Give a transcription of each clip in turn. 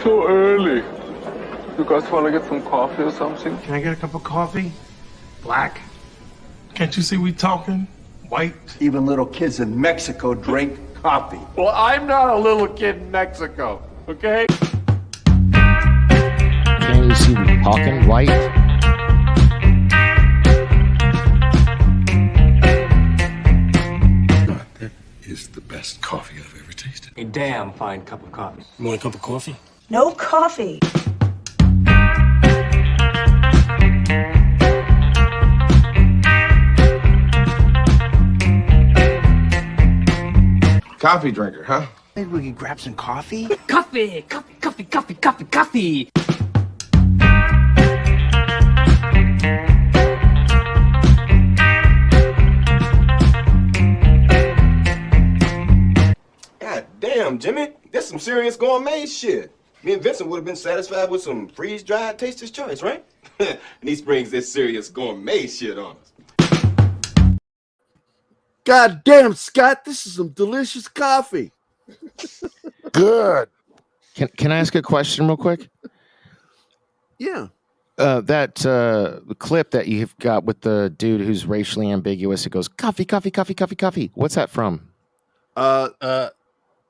so early. You guys want to get some coffee or something? Can I get a cup of coffee? Black? Can't you see we talking? White? Even little kids in Mexico drink coffee. Well, I'm not a little kid in Mexico, okay? Can you see we talking? White? That is the best coffee I've ever tasted. A damn fine cup of coffee. You want a cup of coffee? No coffee. Coffee drinker, huh? Maybe we could grab some coffee? Coffee, coffee, coffee, coffee, coffee, coffee. God damn, Jimmy. That's some serious gourmet shit. Me and Vincent would have been satisfied with some freeze-dried Taster's Choice, right? And he springs this serious gourmet shit on us. God damn, Scott, this is some delicious coffee. Good. Can I ask a question real quick? Yeah. That clip that you've got with the dude who's racially ambiguous, it goes coffee, coffee, coffee, coffee, coffee. What's that from? Now,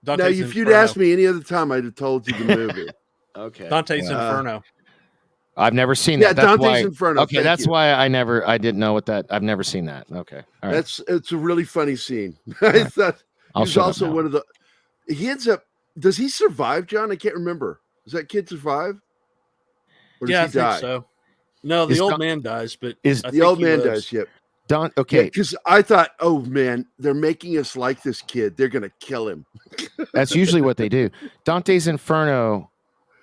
if you'd asked me any other time, I'd have told you the movie. Okay. Dante's Inferno. I've never seen Yeah, that. That's Dante's why, Inferno. Okay, that's why I didn't know what that. I've never seen that. Okay, all right. It's a really funny scene. I thought I'll he's shut up also now. one of the. He ends up. Does he survive, John? I can't remember. Does that kid survive? Or does Yeah, I he die? think so. No, the Is old Don- man dies, but is I The think old he man lives. does. Yep. Okay, Because I thought, oh man, they're making us like this kid. They're gonna kill him. that's usually what they do. Dante's Inferno.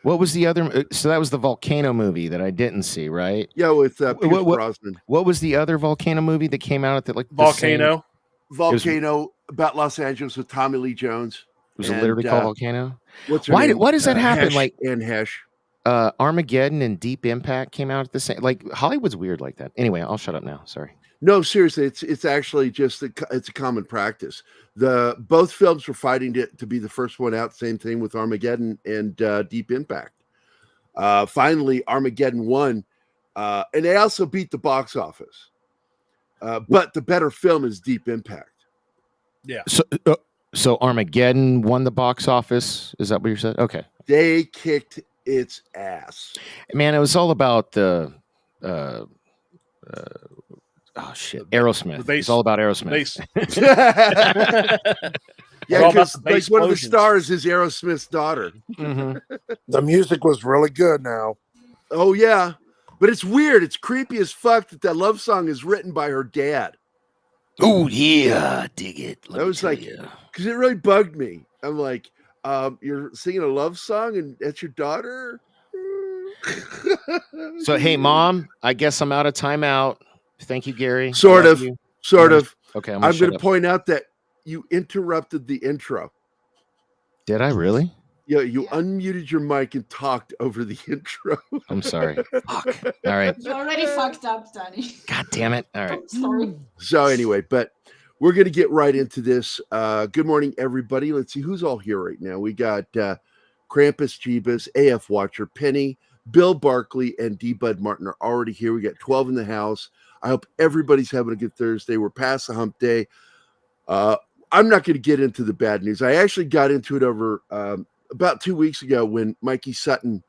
What was the other? So that was the volcano movie that I didn't see, right? Yeah, with Pierce What- Brosnan. What was the other volcano movie that came out at the Volcano. Volcano about Los Angeles with Tommy Lee Jones. Was it And, literally called Volcano? What's her Why name? does that happen? Hesh Like and Hesh. Armageddon and Deep Impact came out at the same. Like Hollywood's weird like that. Anyway, I'll shut up now. Sorry. No, seriously, it's actually just it's a common practice. Both films were fighting to be the first one out. Same thing with Armageddon and Deep Impact. Finally, Armageddon won, and they also beat the box office. But the better film is Deep Impact. Yeah. So Armageddon won the box office. Is that what you said? Okay. They kicked its ass. Man, it was all about the. Oh shit, Aerosmith. bass- It's all about Aerosmith. Bass. Yeah, all about because the like bass one of the explosions. stars is Aerosmith's daughter. Mhm. The music was really good now. Oh yeah, but it's weird. It's creepy as fuck that love song is written by her dad. Oh yeah, dig it. Let That me was tell like, ya. because it really bugged me. I'm like, you're singing a love song and that's your daughter. So hey, mom, I guess I'm out of timeout. Thank you, Gary. I Sort love of. you. Sort of. Okay, I'm going going to point out that you interrupted the intro. Did I really? Yeah, you unmuted your mic and talked over the intro. I'm sorry. Fuck. All right. You already fucked up, Danny. God damn it. All right. Sorry. So anyway, but we're going to get right into this. Good morning, everybody. Let's see who's all here right now. We got Krampus, Jeebus, AF Watcher, Penny, Bill Barkley, and D. Bud Martin are already here. We got 12 in the house. I hope everybody's having a good Thursday. We're past the hump day. I'm not going to get into the bad news. I actually got into it over about 2 weeks ago when Mikey Sutton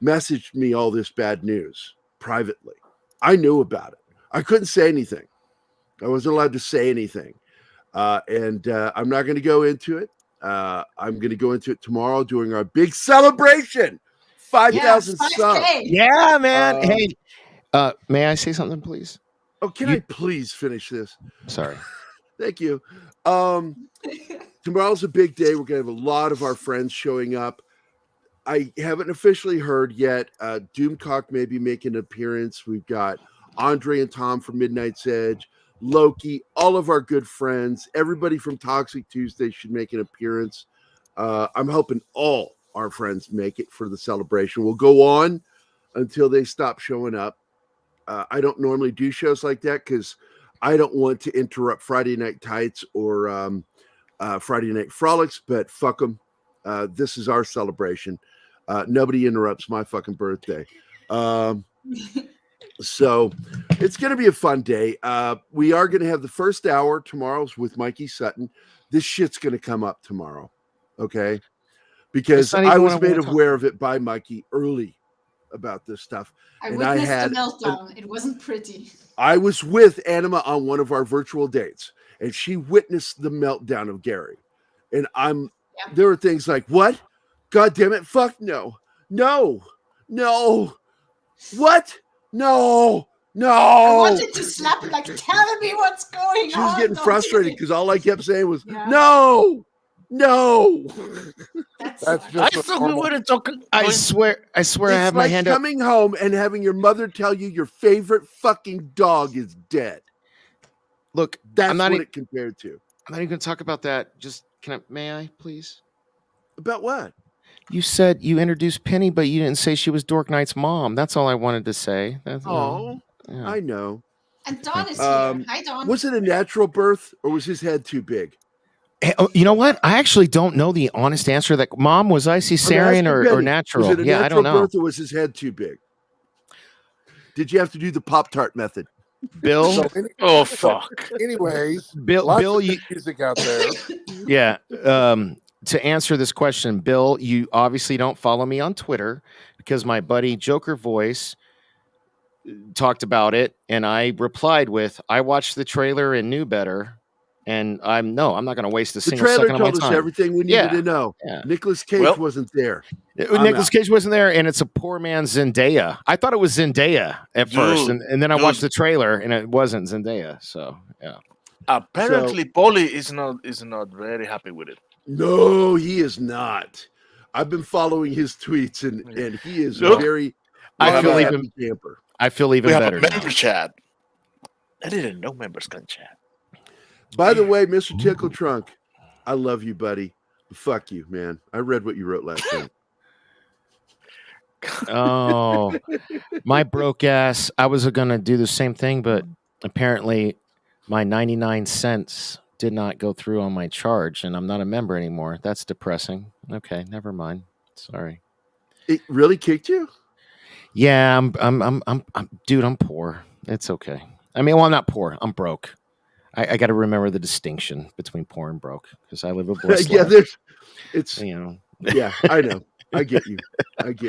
messaged me all this bad news privately. I knew about it. I couldn't say anything. I wasn't allowed to say anything. And I'm not going to go into it. I'm going to go into it tomorrow during our big celebration. 5,000 Yes, subs. 5K. Yeah, man. Hey, may I say something, please? Oh, can I please finish this? Sorry. Thank you. Tomorrow's a big day. We're going to have a lot of our friends showing up. I haven't officially heard yet. Doomcock may be making an appearance. We've got Andre and Tom from Midnight's Edge, Loki, all of our good friends. Everybody from Toxic Tuesday should make an appearance. I'm hoping all our friends make it for the celebration. We'll go on until they stop showing up. I don't normally do shows like that because I don't want to interrupt Friday Night Tights or Friday Night Frolics, but fuck them. This is our celebration. Nobody interrupts my fucking birthday. So it's going to be a fun day. We are going to have the first hour tomorrow's with Mikey Sutton. This shit's going to come up tomorrow. Okay. Because I was made aware of it by Mikey early about this stuff. I witnessed a meltdown. It wasn't pretty. I was with Anima on one of our virtual dates, and she witnessed the meltdown of Gerry. And there were things like, what? God damn it. Fuck no. No. What? No. I wanted to slap him, like, tell me what's going on. She was getting frustrated because all I kept saying was, no. That's I just thought we weren't talking. I swear, I It's have my like hand up. coming home and having your mother tell you your favorite fucking dog is dead. Look, That's what it compared to. I'm not even going to talk about that. Just may I, please? About what? You said you introduced Penny, but you didn't say she was Dork Knight's mom. That's all I wanted to say. I know. And Don is here. Hi, Don. Was it a natural birth or was his head too big? Hey, you know what? I actually don't know the honest answer to that. Mom, was I cesarean or natural? Was it a natural I don't know. birth or was his head too big? Did you have to do the Pop-Tart method? Bill? Oh, fuck. Anyways, Bill, you music out there. Yeah. To answer this question, Bill, you obviously don't follow me on Twitter because my buddy Joker Voice talked about it, and I replied with, I watched the trailer and knew better. And I'm not going to waste a single second of my time. The trailer told us everything we needed to know. Yeah. Nicolas Cage wasn't there. Nicolas Cage wasn't there, and it's a poor man's Zendaya. I thought it was Zendaya at first, and then I watched the trailer, and it wasn't Zendaya. So, yeah. Apparently, Paulie is not very happy with it. No, he is not. I've been following his tweets, and he is very. I feel even camper. I feel even better. Member chat. I didn't know members can chat. By the way, Mr. Tickle Trunk, I love you, buddy. Fuck you, man. I read what you wrote last night. Oh, my broke ass. I was going to do the same thing, but apparently my 99 cents did not go through on my charge, and I'm not a member anymore. That's depressing. Okay, never mind. Sorry. It really kicked you? Yeah, dude, I'm poor. It's okay. I mean, well, I'm not poor. I'm broke. I got to remember the distinction between poor and broke because I live a blessed life. It's Yeah, I know. I get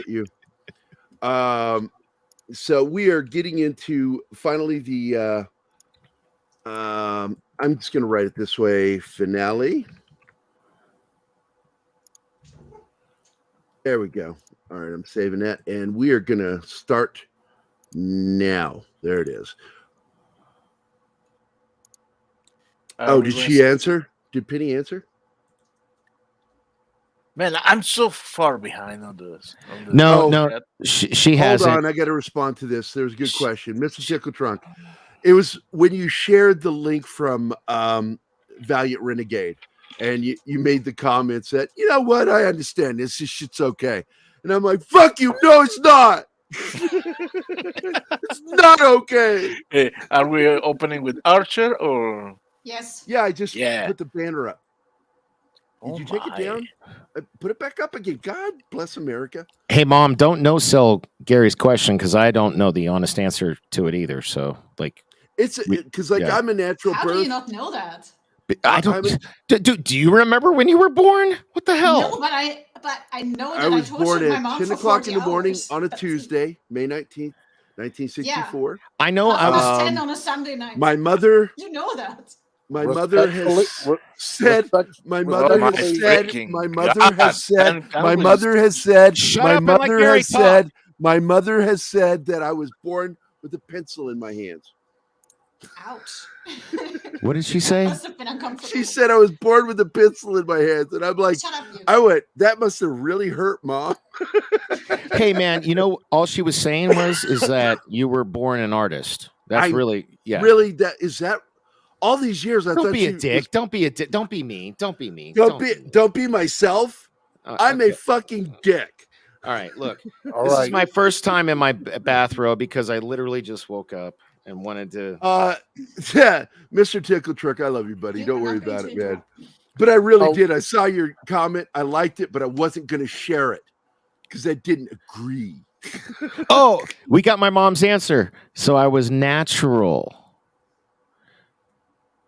you. So we are getting into finally the. I'm just going to write it this way: finale. There we go. All right, I'm saving that, and we are going to start now. There it is. Did she answer? Did Penny answer? Man, I'm so far behind on this. No, she hasn't. Hold on, I got to respond to this. There's a good question, Mr. Tickle Trunk. It was when you shared the link from Valiant Renegade, and you made the comments that, you know what, I understand this shit's okay, and I'm like, fuck you, no, it's not. It's not okay. Hey, are we opening with Archer or? Yes. Yeah, I just put the banner up. Did you take it down? Put it back up again. God bless America. Hey, Mom, don't no-sell Gary's question because I don't know the honest answer to it either. So, it's because I'm a natural birth. How do you not know that? I don't. Do you remember when you were born? What the hell? No, but I know that I was born my at mom 10 for o'clock in the 40 morning hours. on a Tuesday, May 19th, 1964. Yeah. I know. I was 10 on a Sunday night. My mother. You know that. My mother has said. My mother has said. My mother has said. My mother has said. My mother has said. My mother has said that I was born with a pencil in my hands. Ouch. What did she say? Must have been uncomfortable. She said I was born with a pencil in my hands, and I'm like, Shut up, you. I went, that must have really hurt, Mom. Hey, man, all she was saying is that you were born an artist. That's really. Really, that all these years. Don't be a dick. Don't be a dick. Don't be mean. Don't be mean. Don't be myself. I'm a fucking dick. All right, look. This is my first time in my bathrobe because I literally just woke up and wanted to. Yeah, Mr. Tickle Trick, I love you, buddy. Don't worry about it, man. But I really did. I saw your comment. I liked it, but I wasn't going to share it because I didn't agree. Oh, we got my mom's answer. So I was natural.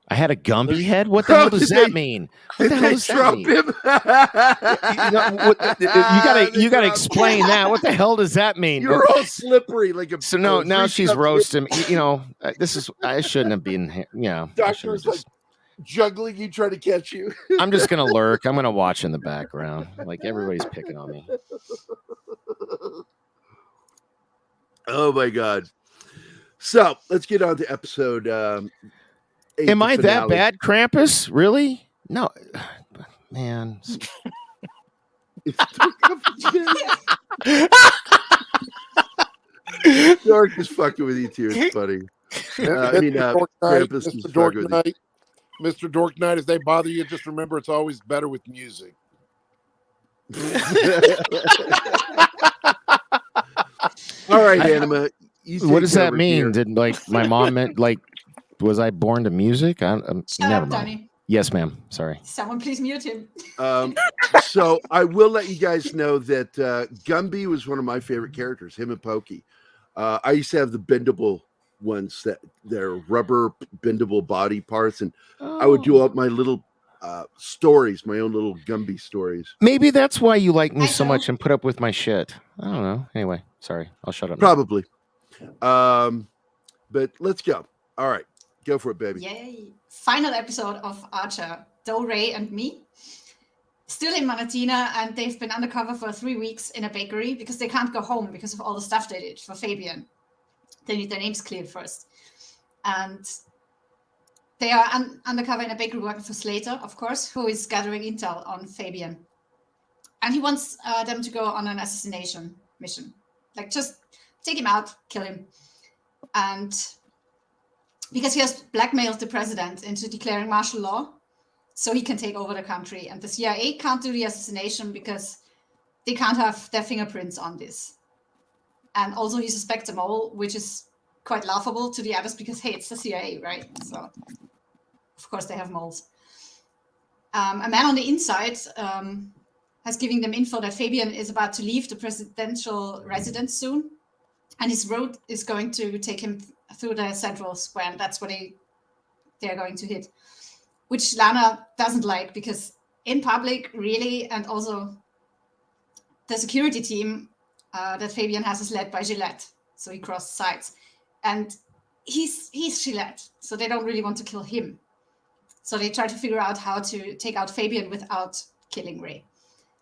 I had a Gumby head? What the hell does that mean? What the hell does that mean? Him? You gotta explain that. What the hell does that mean? You're all slippery like a. So now she's roasting. This is I shouldn't have been here. Doctor's like juggling you, trying to catch you. I'm just gonna lurk. I'm gonna watch in the background. Like everybody's picking on me. Oh my god! So let's get on to episode. Am I that bad, Krampus? Really? No, man. Dork is fucking with you too. It's funny. Krampus is fucking with you. Mr. Dork Knight, if they bother you, just remember it's always better with music. All right, Anima. What does that mean? Here. Did my mom meant was I born to music? Never mind. Donnie. Yes, ma'am. Sorry. Someone please mute him. So I will let you guys know that Gumby was one of my favorite characters. Him and Pokey. I used to have the bendable ones they're rubber bendable body parts, and I would do up my little stories, my own little Gumby stories. Maybe that's why you like me so much and put up with my shit. I don't know. Anyway, sorry. I'll shut up. Probably. But let's go. All right. Go for it, baby. Yay. Final episode of Archer. Doe, Ray, and me. Still in Manatina, and they've been undercover for 3 weeks in a bakery because they can't go home because of all the stuff they did for Fabian. They need their names cleared first. And they are undercover in a bakery working for Slater, of course, who is gathering intel on Fabian. And he wants them to go on an assassination mission. Like, just take him out, kill him. And because he has blackmailed the president into declaring martial law, so he can take over the country. And the CIA can't do the assassination because they can't have their fingerprints on this. And also he suspects a mole, which is quite laughable to the others because, hey, it's the CIA, right? So, of course, they have moles. A man on the inside has given them info that Fabian is about to leave the presidential residence soon. And his road is going to take him through the central square. And that's what they're going to hit. Which Lana doesn't like because in public, really, and also the security team that Fabian has is led by Gillette. So he crossed sides. And he's Gillette. So they don't really want to kill him. So they try to figure out how to take out Fabian without killing Ray.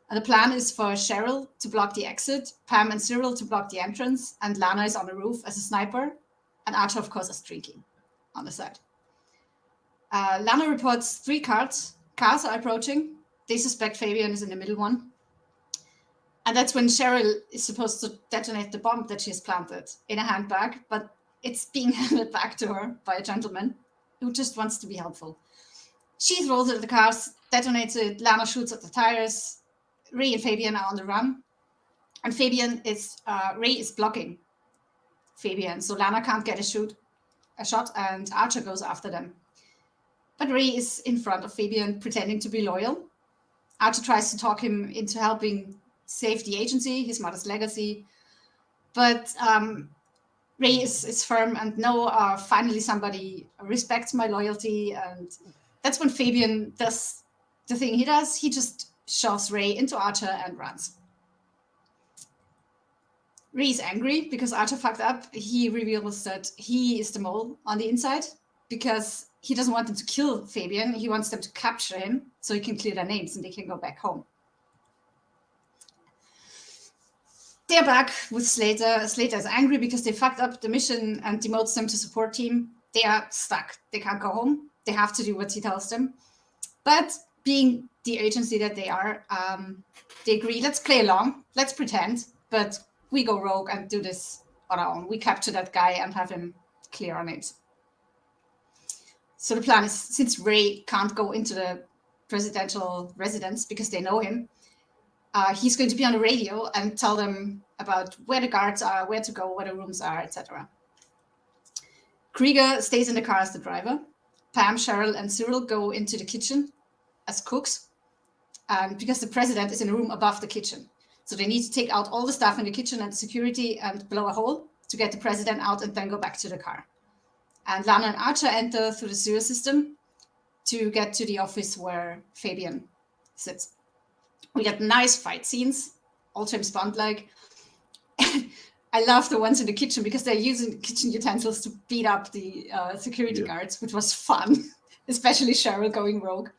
And the plan is for Cheryl to block the exit, Pam and Cyril to block the entrance, and Lana is on the roof as a sniper, and Archer, of course, is drinking on the side. Lana reports 3 cars are approaching. They suspect Fabian is in the middle one. And that's when Cheryl is supposed to detonate the bomb that she has planted in a handbag, but it's being handed back to her by a gentleman who just wants to be helpful. She throws it at the cars, detonates it, Lana shoots at the tires. Ray and Fabian are on the run. And Ray is blocking Fabian, so Lana can't get a shot, and Archer goes after them. But Ray is in front of Fabian, pretending to be loyal. Archer tries to talk him into helping save the agency, his mother's legacy. But Ray is firm and no, finally somebody respects my loyalty. And that's when Fabian does the thing he does. He just shoves Ray into Archer and runs. Ray is angry because Archer fucked up. He reveals that he is the mole on the inside because he doesn't want them to kill Fabian. He wants them to capture him so he can clear their names and they can go back home. They're back with Slater. Slater is angry because they fucked up the mission and demotes them to support team. They are stuck. They can't go home. They have to do what he tells them. But being the agency that they are, they agree, let's play along. Let's pretend. But we go rogue and do this on our own. We capture that guy and have him clear our names. So the plan is, since Ray can't go into the presidential residence because they know him, he's going to be on the radio and tell them about where the guards are, where to go, where the rooms are, etc. Krieger stays in the car as the driver. Pam, Cheryl, and Cyril go into the kitchen as cooks, and because the president is in a room above the kitchen. So they need to take out all the stuff in the kitchen and security and blow a hole to get the president out and then go back to the car. And Lana and Archer enter through the sewer system to get to the office where Fabian sits. We get nice fight scenes, all James Bond-like. I love the ones in the kitchen because they're using kitchen utensils to beat up the security guards, which was fun, especially Cheryl going rogue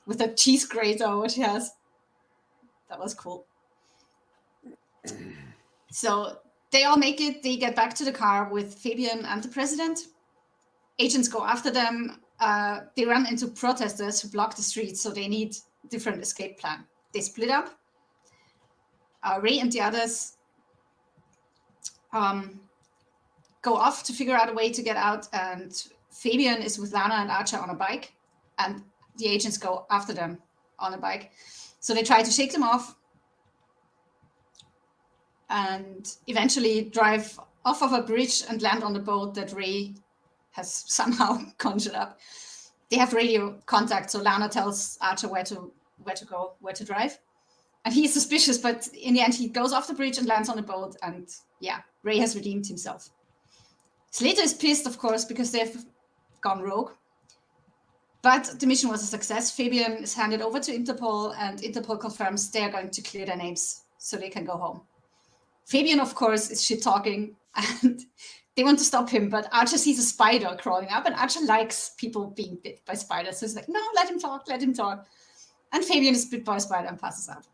with a cheese grater, what she has. That was cool. So they all make it. They get back to the car with Fabian and the president. Agents go after them. They run into protesters who block the streets, so they need a different escape plan. They split up. Ray and the others go off to figure out a way to get out, and Fabian is with Lana and Archer on a bike, and the agents go after them on a bike. So they try to shake them off and eventually drive off of a bridge and land on the boat that Ray has somehow conjured up. They have radio contact, so Lana tells Archer where to go, where to drive. And he's suspicious, but in the end, he goes off the bridge and lands on the boat. And yeah, Ray has redeemed himself. Slater is pissed, of course, because they've gone rogue. But the mission was a success. Fabian is handed over to Interpol, and Interpol confirms they are going to clear their names so they can go home. Fabian, of course, is shit-talking, and they want to stop him, but Archer sees a spider crawling up, and Archer likes people being bit by spiders. So he's like, no, let him talk, let him talk. And Fabian is bit by a spider and passes out,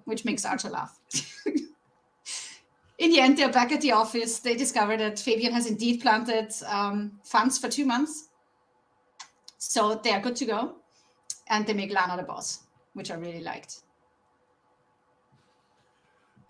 which makes Archer laugh. In the end, they're back at the office. They discover that Fabian has indeed planted funds for 2 months. So they are good to go. And they make Lana the boss, which I really liked.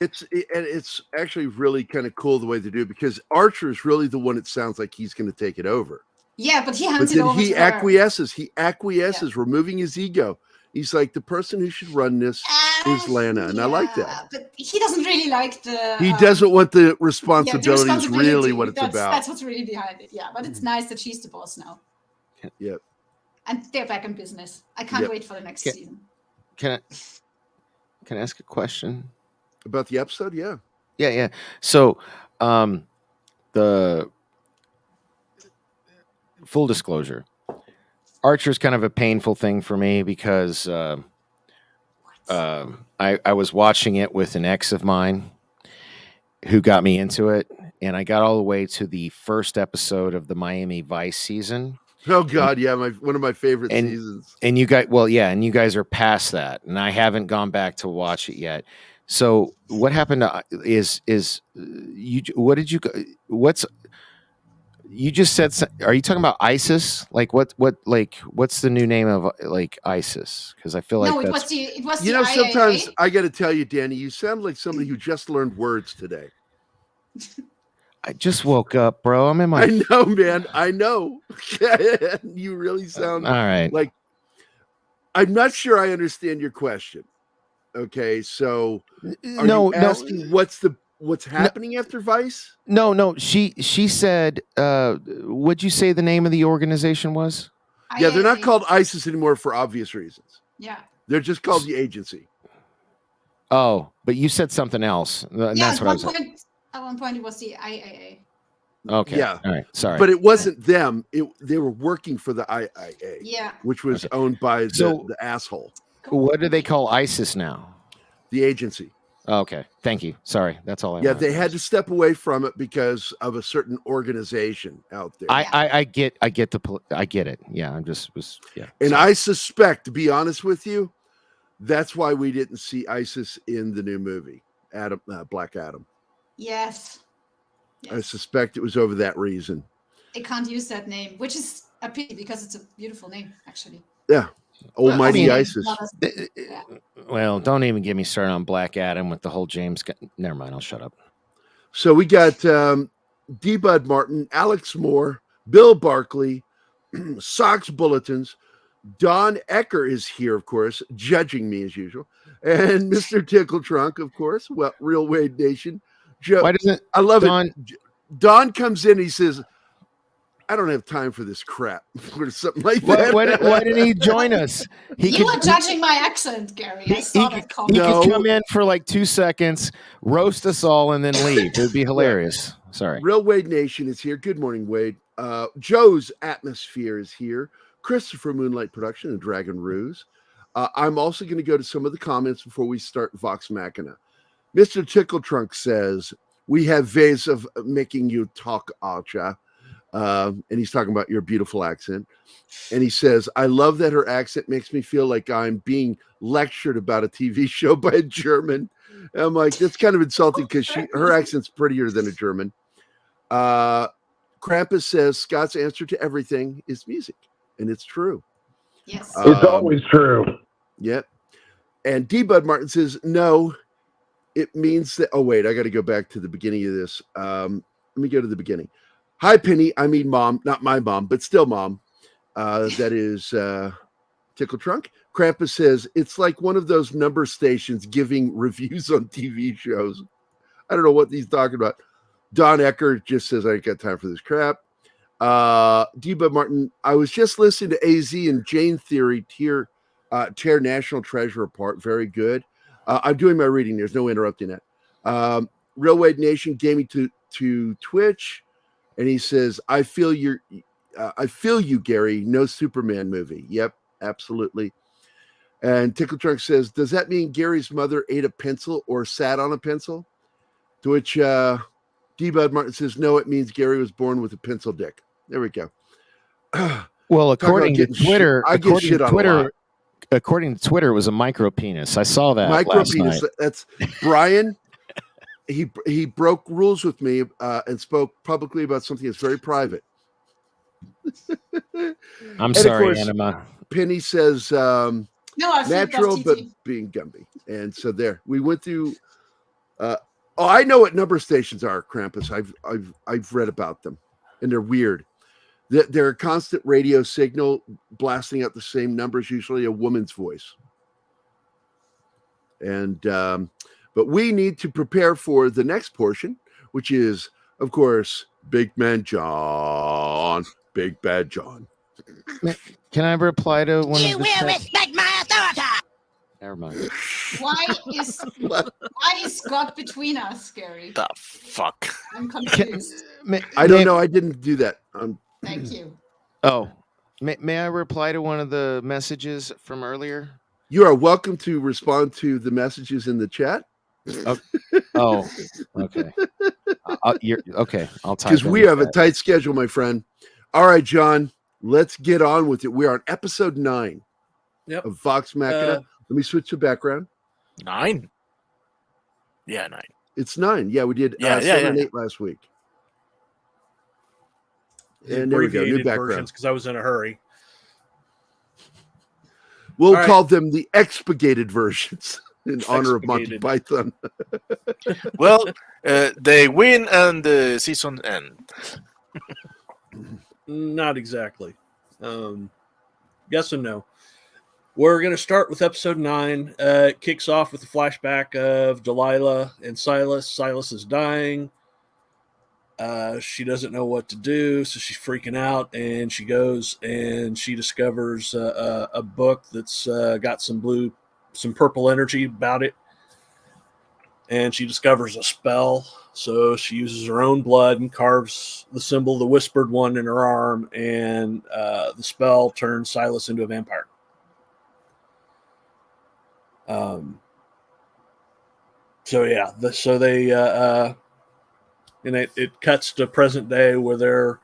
It's actually really kind of cool the way they do it, because Archer is really the one that sounds like he's going to take it over. Yeah, but he hands it over to her. He acquiesces, Yeah. removing his ego. He's like, the person who should run this is Lana, and I like that. But he doesn't really like the... He doesn't want the responsibility, the is responsibility. really what it's about. That's what's really behind it, yeah. But it's nice that she's the boss now. Yep. And they're back in business. I can't wait for the next season. Can I ask a question? About the episode? Yeah. Yeah. So, the full disclosure, Archer's kind of a painful thing for me because I was watching it with an ex of mine who got me into it, and I got all the way to the first episode of the Miami Vice season. Oh God, yeah, one of my favorite seasons. And you guys are past that, and I haven't gone back to watch it yet. So what happened you just said, are you talking about ISIS? Like what's the new name of like ISIS? Because I feel like it was the IAA. Sometimes I got to tell you, Danny, you sound like somebody who just learned words today. I just woke up, bro. I'm in my... I know, man. I know. You really sound all right. Like, I'm not sure I understand your question. Okay, so are you asking what's happening after Vice? No. She said, what'd you say the name of the organization was? Yeah, they're not called ISIS anymore for obvious reasons. Yeah. They're just called the agency. Oh, but you said something else. And that's what I was saying. At one point, it was the IAA. Okay. Yeah. All right. Sorry. But it wasn't them. They were working for the IAA. Yeah. Which was owned by the asshole. What do they call ISIS now? The agency. Okay. Thank you. Sorry. That's all I Yeah, they had to step away from it because of a certain organization out there. I get it. Yeah. And I suspect, to be honest with you, that's why we didn't see ISIS in the new movie, Black Adam. Yes. I suspect it was over that reason. They can't use that name, which is a pity because it's a beautiful name, actually. Yeah. Almighty ISIS. Well, don't even get me started on Black Adam with the whole James. Never mind. I'll shut up. So we got D. Bud Martin, Alex Moore, Bill Barkley, Sox Bulletins. Don Ecker is here, of course, judging me as usual. And Mr. Tickle Trunk, of course. Well, Real Wade Nation. Why doesn't I love Don... it. Don comes in, he says, I don't have time for this crap or something like Why, that. why didn't he join us? You were judging my accent, Gary. I saw that He comment. could come in for like 2 seconds, roast us all, and then leave. It would be hilarious. Sorry. Real Wade Nation is here. Good morning, Wade. Joe's Atmosphere is here. Christopher Moonlight Production and Dragon Ruse. I'm also going to go to some of the comments before we start Vox Machina. Mr. Tickle Trunk says, we have ways of making you talk, Acha. And he's talking about your beautiful accent. And he says, I love that her accent makes me feel like I'm being lectured about a TV show by a German. And I'm like, that's kind of insulting because her accent's prettier than a German. Krampus says, Scott's answer to everything is music. And it's true. Yes. It's always true. Yep. And D. Bud Martin says, no, it means that. Oh, wait, I got to go back to the beginning of this. Let me go to the beginning. Hi, Penny. I mean, mom, not my mom, but still mom. That is Tickle Trunk. Krampus says, it's like one of those number stations giving reviews on TV shows. I don't know what he's talking about. Don Ecker just says, I ain't got time for this crap. Deba Martin, I was just listening to AZ and Jane Theory tear National Treasure apart. Very good. I'm doing my reading. There's no interrupting that. Real Wade Nation gave me to Twitch, and he says, I feel you, Gary. No Superman movie. Yep, absolutely. And Tickle Trunk says, does that mean Gary's mother ate a pencil or sat on a pencil? To which D-Bud Martin says, no, it means Gary was born with a pencil dick. There we go. Well, according to Twitter, according to Twitter, it was a micro penis. I saw that last night. That's Brian. He broke rules with me and spoke publicly about something that's very private. I'm sorry, Anima. Penny says no, natural, but being Gumby. And so there we went through. I know what number stations are, Krampus. I've read about them, and they're weird. They're a constant radio signal blasting out the same numbers, usually a woman's voice. And but we need to prepare for the next portion, which is, of course, Big Man John, Big Bad John. Can I reply to one you of the will respect my authority. Never mind. Why is Scott between us, Gary? The fuck? I'm confused. I don't know. I didn't do that. Thank you. Oh, may I reply to one of the messages from earlier? You are welcome to respond to the messages in the chat. Oh, okay. Okay. I'll type. Because we have a tight schedule, my friend. All right, John, let's get on with it. We are on episode 9 of Vox Machina. Let me switch to background. 9? Yeah, 9. It's 9. Yeah, we did 7 and 8 last week. And there we go. New background. Because I was in a hurry. We'll call them the expurgated versions in honor of Monty Python. Well, they win and the season ends. Not exactly. Yes and no. We're going to start with episode 9. It kicks off with a flashback of Delilah and Silas. Silas is dying. She doesn't know what to do, so she's freaking out, and she goes and she discovers a book that's got some purple energy about it, and she discovers a spell. So she uses her own blood and carves the symbol, the Whispered One, in her arm, and the spell turns Silas into a vampire. And it cuts to present day where they're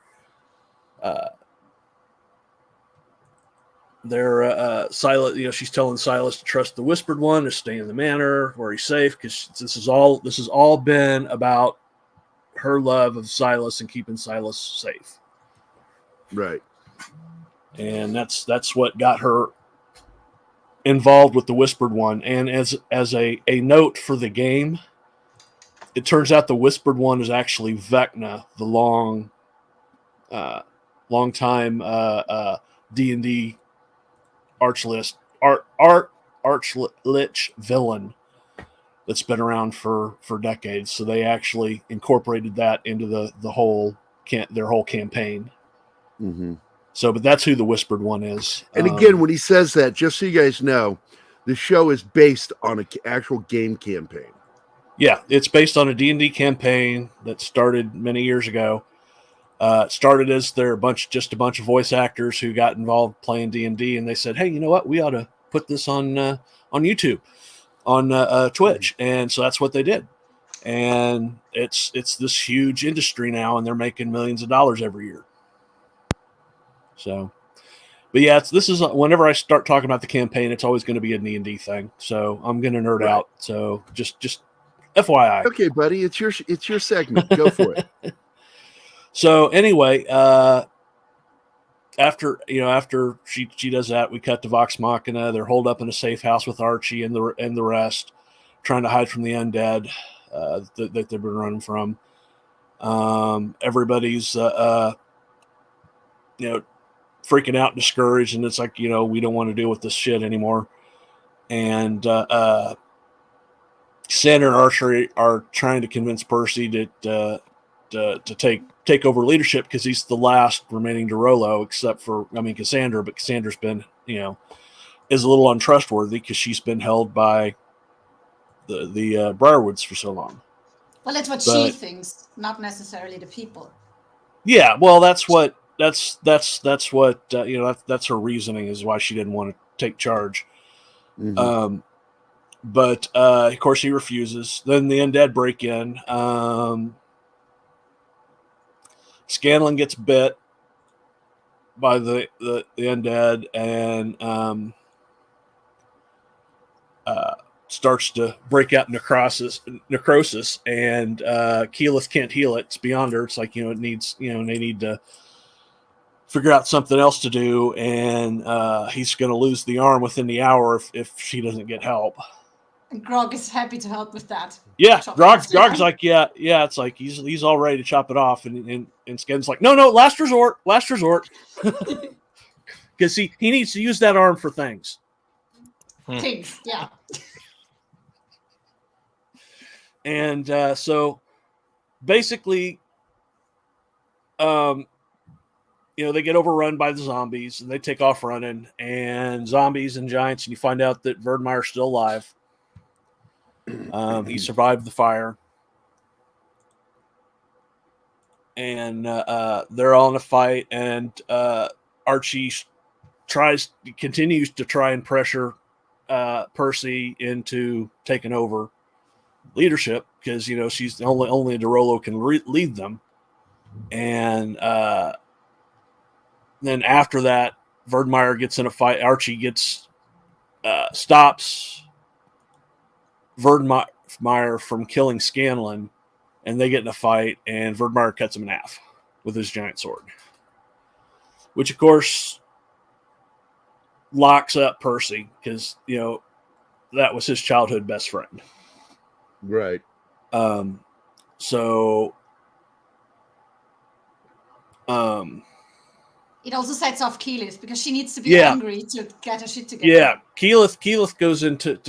Silas. She's telling Silas to trust the Whispered One, to stay in the manor where he's safe, because this has all been about her love of Silas and keeping Silas safe. Right. And that's what got her involved with the Whispered One. And as a note for the game, it turns out the Whispered One is actually Vecna, the long time D&D archlich villain that's been around for decades. So they actually incorporated that into their whole campaign. Mm-hmm. So, but that's who the whispered one is. And again, when he says that, just so you guys know, the show is based on an actual game campaign. Yeah, it's based on a D&D campaign that started many years ago. It started as just a bunch of voice actors who got involved playing D&D, and they said, "Hey, you know what? We ought to put this on YouTube, on Twitch," and so that's what they did. And it's this huge industry now, and they're making millions of dollars every year. So, but yeah, this is whenever I start talking about the campaign, it's always going to be a D&D thing. So I'm going to nerd out. So just FYI. Okay, buddy, it's your segment. Go for it. So anyway, after she does that, we cut to Vox Machina. They're holed up in a safe house with Archie and the rest, trying to hide from the undead that they've been running from. Everybody's freaking out, discouraged, and it's like, we don't want to deal with this shit anymore. And Sandra and Archie are trying to convince Percy to take over leadership because he's the last remaining Derolo, except for Cassandra. But Cassandra's been is a little untrustworthy because she's been held by the Briarwoods for so long. But she thinks, not necessarily the people. Yeah, well, that's what that's her reasoning is why she didn't want to take charge. Mm-hmm. But of course he refuses. Then the undead break in. Scanlan gets bit by the undead and starts to break out necrosis, and Keyleth can't heal it. It's beyond her. It's like, it needs, they need to figure out something else to do, and he's going to lose the arm within the hour if she doesn't get help. And Grog is happy to help with that. Yeah, Grog's like, yeah, it's like he's all ready to chop it off, and Scan's like, no, last resort, because he needs to use that arm for things. Things, yeah. And so basically, they get overrun by the zombies, and they take off running, and zombies and giants, and you find out that Verdmire's still alive. He survived the fire, and they're all in a fight, and Archie continues to try and pressure Percy into taking over leadership because she's only a Derolo can lead them. And then after that, Verdmire gets in a fight. Archie stops Verdmire from killing Scanlan, and they get in a fight, and Verdmire cuts him in half with his giant sword, which of course locks up Percy because that was his childhood best friend. Right. So it also sets off Keyleth because she needs to be angry to get her shit together. Yeah, Keyleth goes into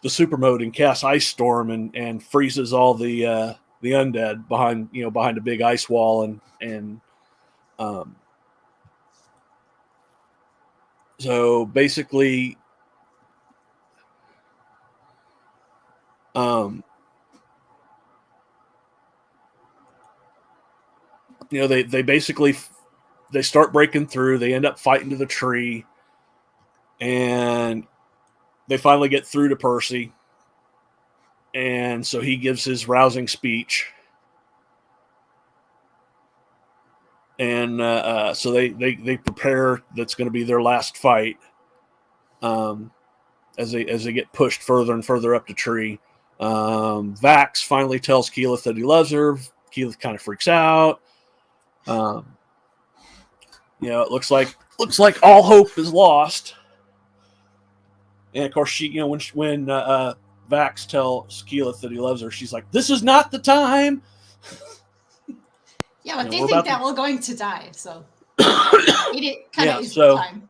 the super mode and casts Ice Storm and freezes all the undead behind a big ice wall, and so basically they start breaking through. They end up fighting to the tree, and they finally get through to Percy, and so he gives his rousing speech, and so they prepare. That's going to be their last fight, as they get pushed further and further up the tree. Vax finally tells Keyleth that he loves her. Keyleth kind of freaks out. It looks like all hope is lost. And of course, she, when Vax tells Keyleth that he loves her, she's like, "This is not the time." Yeah, but they think they're all going to die, so it kind of is the time.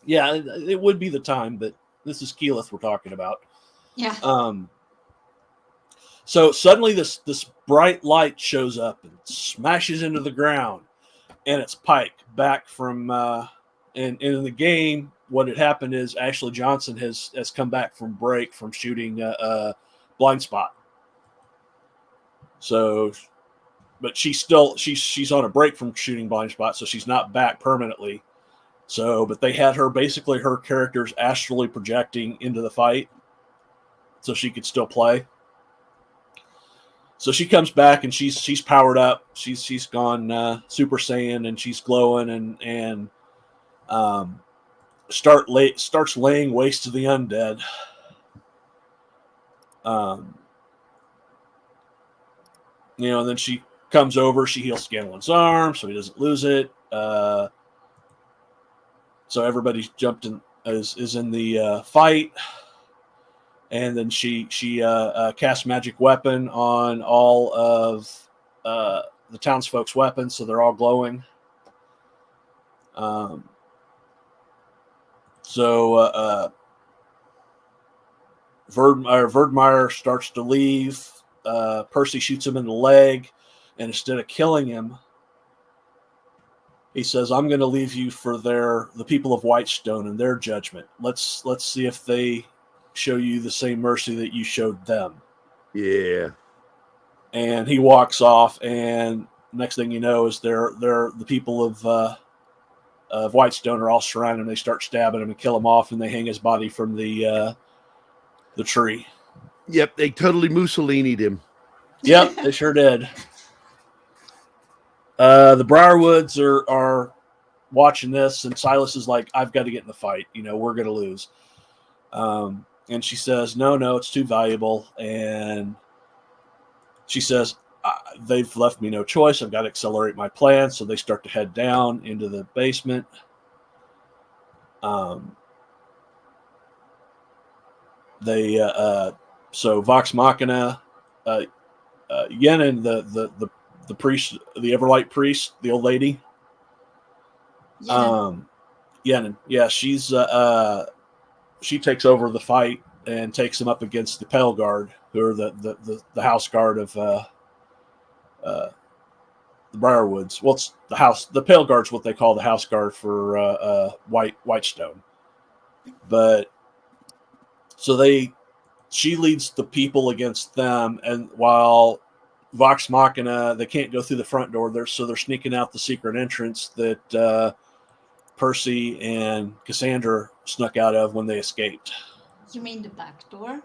Yeah, it would be the time, but this is Keyleth we're talking about. Yeah. So suddenly this bright light shows up and smashes into the ground, and it's Pike back from. And in the game, what had happened is Ashley Johnson has come back from break from shooting Blind Spot. So, but she's on a break from shooting Blind Spot, so she's not back permanently. So, but they had her character's astrally projecting into the fight, so she could still play. So she comes back and she's powered up. She's gone Super Saiyan and she's glowing and starts laying waste to the undead. And then she comes over. She heals Scanlan's arm so he doesn't lose it. So everybody's jumped in is in the fight. And then she casts magic weapon on all of the townsfolk's weapons, so they're all glowing. Verdmeyer starts to leave. Percy shoots him in the leg, and instead of killing him, he says, "I'm going to leave you for the people of Whitestone and their judgment. Let's see if they show you the same mercy that you showed them." Yeah. And he walks off, and next thing you know is they're the people of Whitestone are all surrounded him. They start stabbing him and kill him off, and they hang his body from the tree. Yep, they totally Mussolini'd him. Yep, they sure did. The Briarwoods are watching this, and Silas is like, "I've got to get in the fight. We're going to lose." And she says, no, it's too valuable. And she says, "They've left me no choice. I've got to accelerate my plan." So they start to head down into the basement. So Vox Machina, Yenin, the priest, the Everlight priest, the old lady. Yenin. Yeah, she takes over the fight and takes them up against the Pale Guard, who are the house guard of the Briarwoods. Well, it's the Pale Guard's what they call the house guard for Whitestone. But so she leads the people against them, and while Vox Machina, they can't go through the front door, they're sneaking out the secret entrance that Percy and Cassandra snuck out of when they escaped. You mean the back door?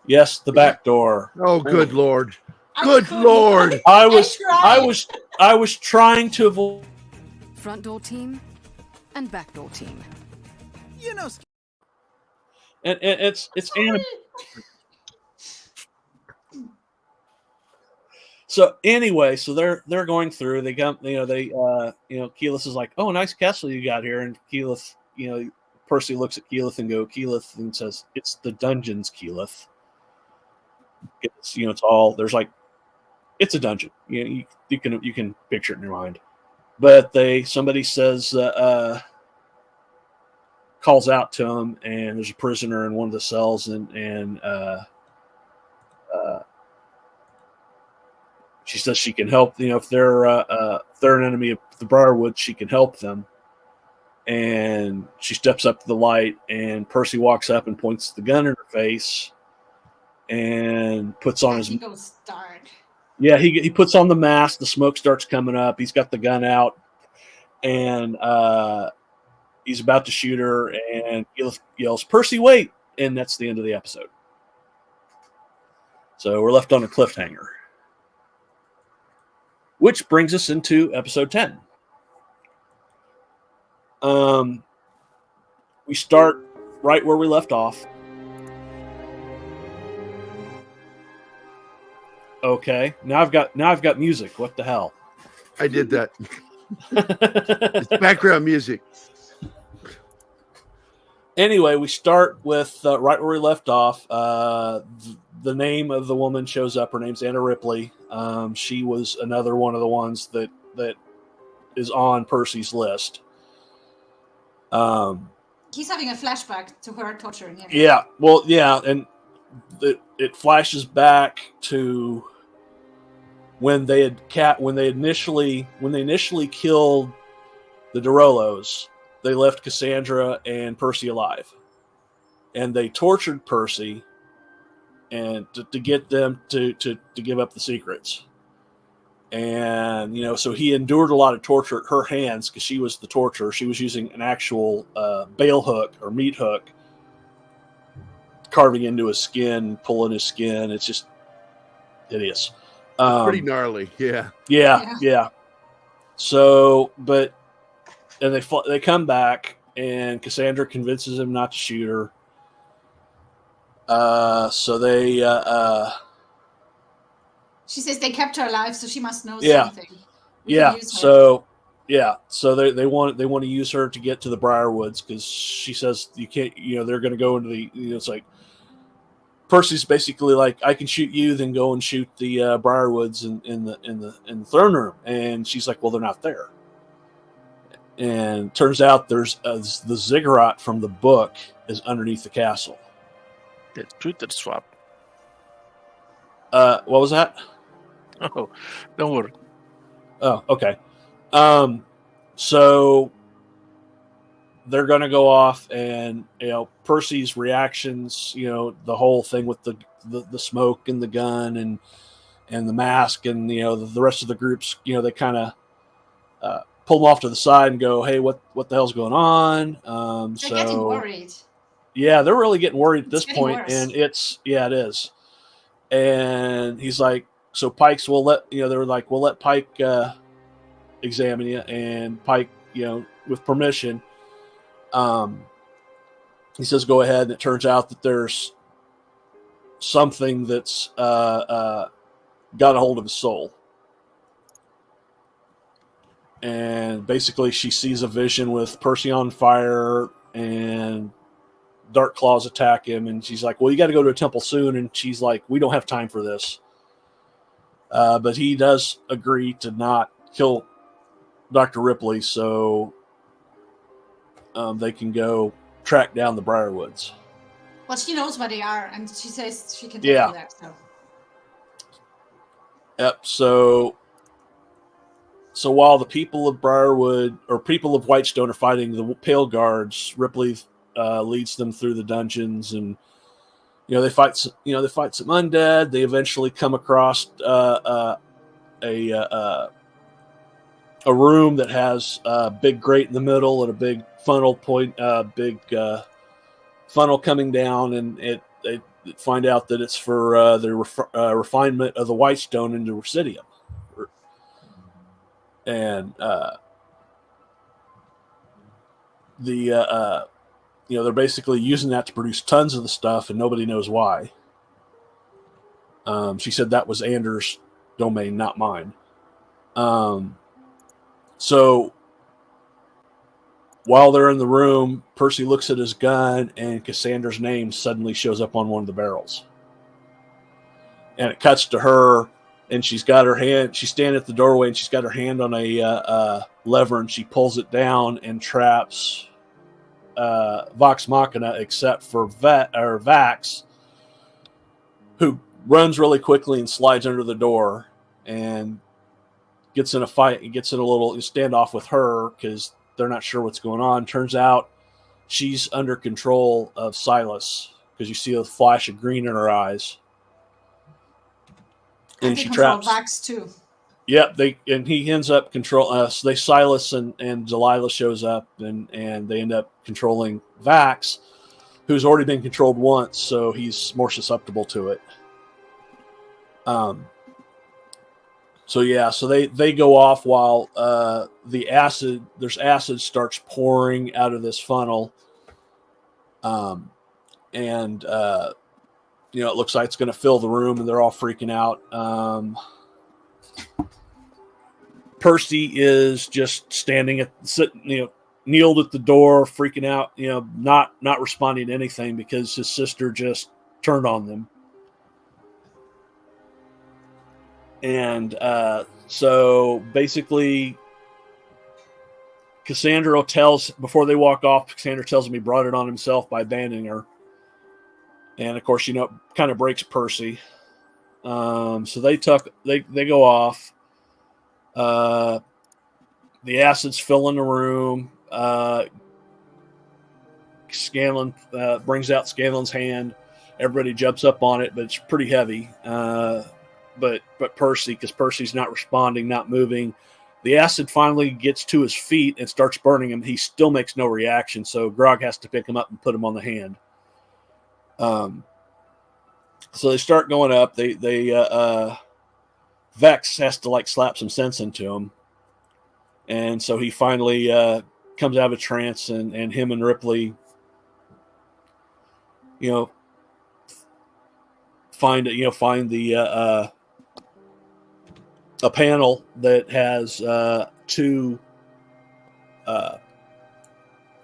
Yes, the back door. Oh, good Lord. Good Lord. I was trying to avoid front door team and back door team. And it's So anyway, so they're going through. They come, Keyleth is like, "Oh, nice castle you got here." And Keyleth, Percy looks at Keyleth and says, "It's the dungeons, Keyleth. It's all there's it's a dungeon. You can picture it in your mind." But somebody says calls out to him, and there's a prisoner in one of the cells, and she says she can help. If they're an enemy of the Briarwood, she can help them. And she steps up to the light, and Percy walks up and points the gun in her face, and puts on He goes dark. Yeah, he puts on the mask. The smoke starts coming up. He's got the gun out, and he's about to shoot her. And he yells, "Percy, wait!" And that's the end of the episode. So we're left on a cliffhanger. Which brings us into episode 10. We start right where we left off. Okay, now I've got music. What the hell? I did that. It's background music. Anyway, we start with right where we left off. The name of the woman shows up. Her name's Anna Ripley. She was another one of the ones that is on Percy's list. He's having a flashback to her torturing him. Yeah, well, yeah, and it flashes back to when they initially killed the Derolos, they left Cassandra and Percy alive, and they tortured Percy and to get them to give up the secrets. And so he endured a lot of torture at her hands because she was the torturer. She was using an actual bale hook or meat hook, carving into his skin, pulling his skin. It's just hideous. Pretty gnarly, yeah. Yeah. So, and they come back, and Cassandra convinces him not to shoot her. So they She says they kept her alive, so she must know Yeah. something. So they want to use her to get to the Briarwoods because she says you can't. They're going to go into the. It's like Percy's basically like, I can shoot you, then go and shoot the Briarwoods in the throne room, and she's like, well, they're not there. And turns out there's the ziggurat from the book is underneath the castle. The Twitter swap. What was that? Oh, don't worry. Oh, okay. So they're going to go off, and Percy's reactions, the whole thing with the smoke and the gun and the mask, and the rest of the groups, they kind of pull them off to the side and go, "Hey, what the hell's going on?" They're getting worried. Yeah, they're really getting worried at this point, worse. and it is. And he's like, so Pike's will let they were like, we'll let Pike examine you, and Pike, with permission, he says go ahead, and it turns out that there's something that's got a hold of his soul, and basically she sees a vision with Percy on fire and Dark Claws attack him, and she's like, well, you got to go to a temple soon, and she's like, we don't have time for this. But he does agree to not kill Dr. Ripley, so they can go track down the Briarwoods. Well, she knows where they are, and she says she can take you there. So. Yep. So while the people of Briarwood or people of Whitestone are fighting the Pale Guards, Ripley leads them through the dungeons, and they fight some undead. They eventually come across a room that has a big grate in the middle and a big funnel funnel coming down, and they find out that it's for the refinement of the Whitestone into Rucidium, and they're basically using that to produce tons of the stuff, and nobody knows why. She said that was Anders' domain, not mine. So while they're in the room, Percy looks at his gun, and Cassandra's name suddenly shows up on one of the barrels. And it cuts to her, and she's got her hand. She's standing at the doorway, and she's got her hand on a lever, and she pulls it down and traps Vox Machina, except for Vax, who runs really quickly and slides under the door and gets in a fight and gets in a little standoff with her because they're not sure what's going on. Turns out she's under control of Silas because you see a flash of green in her eyes. And she traps Vax too. Yep, he ends up control us. Silas and Delilah shows up, and they end up controlling Vax, who's already been controlled once, so he's more susceptible to it. So they go off while there's acid starts pouring out of this funnel, and it looks like it's going to fill the room, and they're all freaking out. Percy is just standing kneeled at the door, freaking out, not responding to anything because his sister just turned on them. And so basically, Cassandra before they walk off, Cassandra tells him he brought it on himself by abandoning her. And of course, it kind of breaks Percy. So they go off. The acid's filling the room. Scanlon brings out Scanlon's hand. Everybody jumps up on it, but it's pretty heavy. But Percy, because Percy's not responding, not moving, the acid finally gets to his feet and starts burning him. He still makes no reaction, so Grog has to pick him up and put him on the hand. So they start going up. Vex has to like slap some sense into him, and so he finally comes out of a trance, and him and Ripley, find the a panel that has two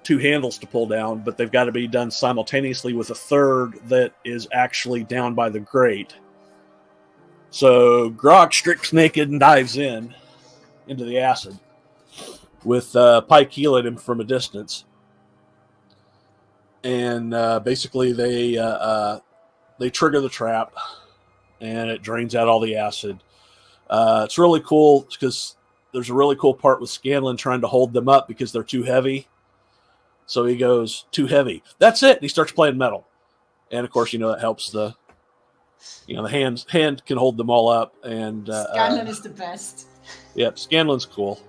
handles to pull down, but they've got to be done simultaneously with a third that is actually down by the grate. So Grog strips naked and dives into the acid with Pike healing him from a distance. And basically they trigger the trap, and it drains out all the acid. It's really cool because there's a really cool part with Scanlon trying to hold them up because they're too heavy. So he goes, "Too heavy. That's it." And he starts playing metal. And of course, it helps the hand can hold them all up. And Scanlon is the best. Yep, Scanlon's cool.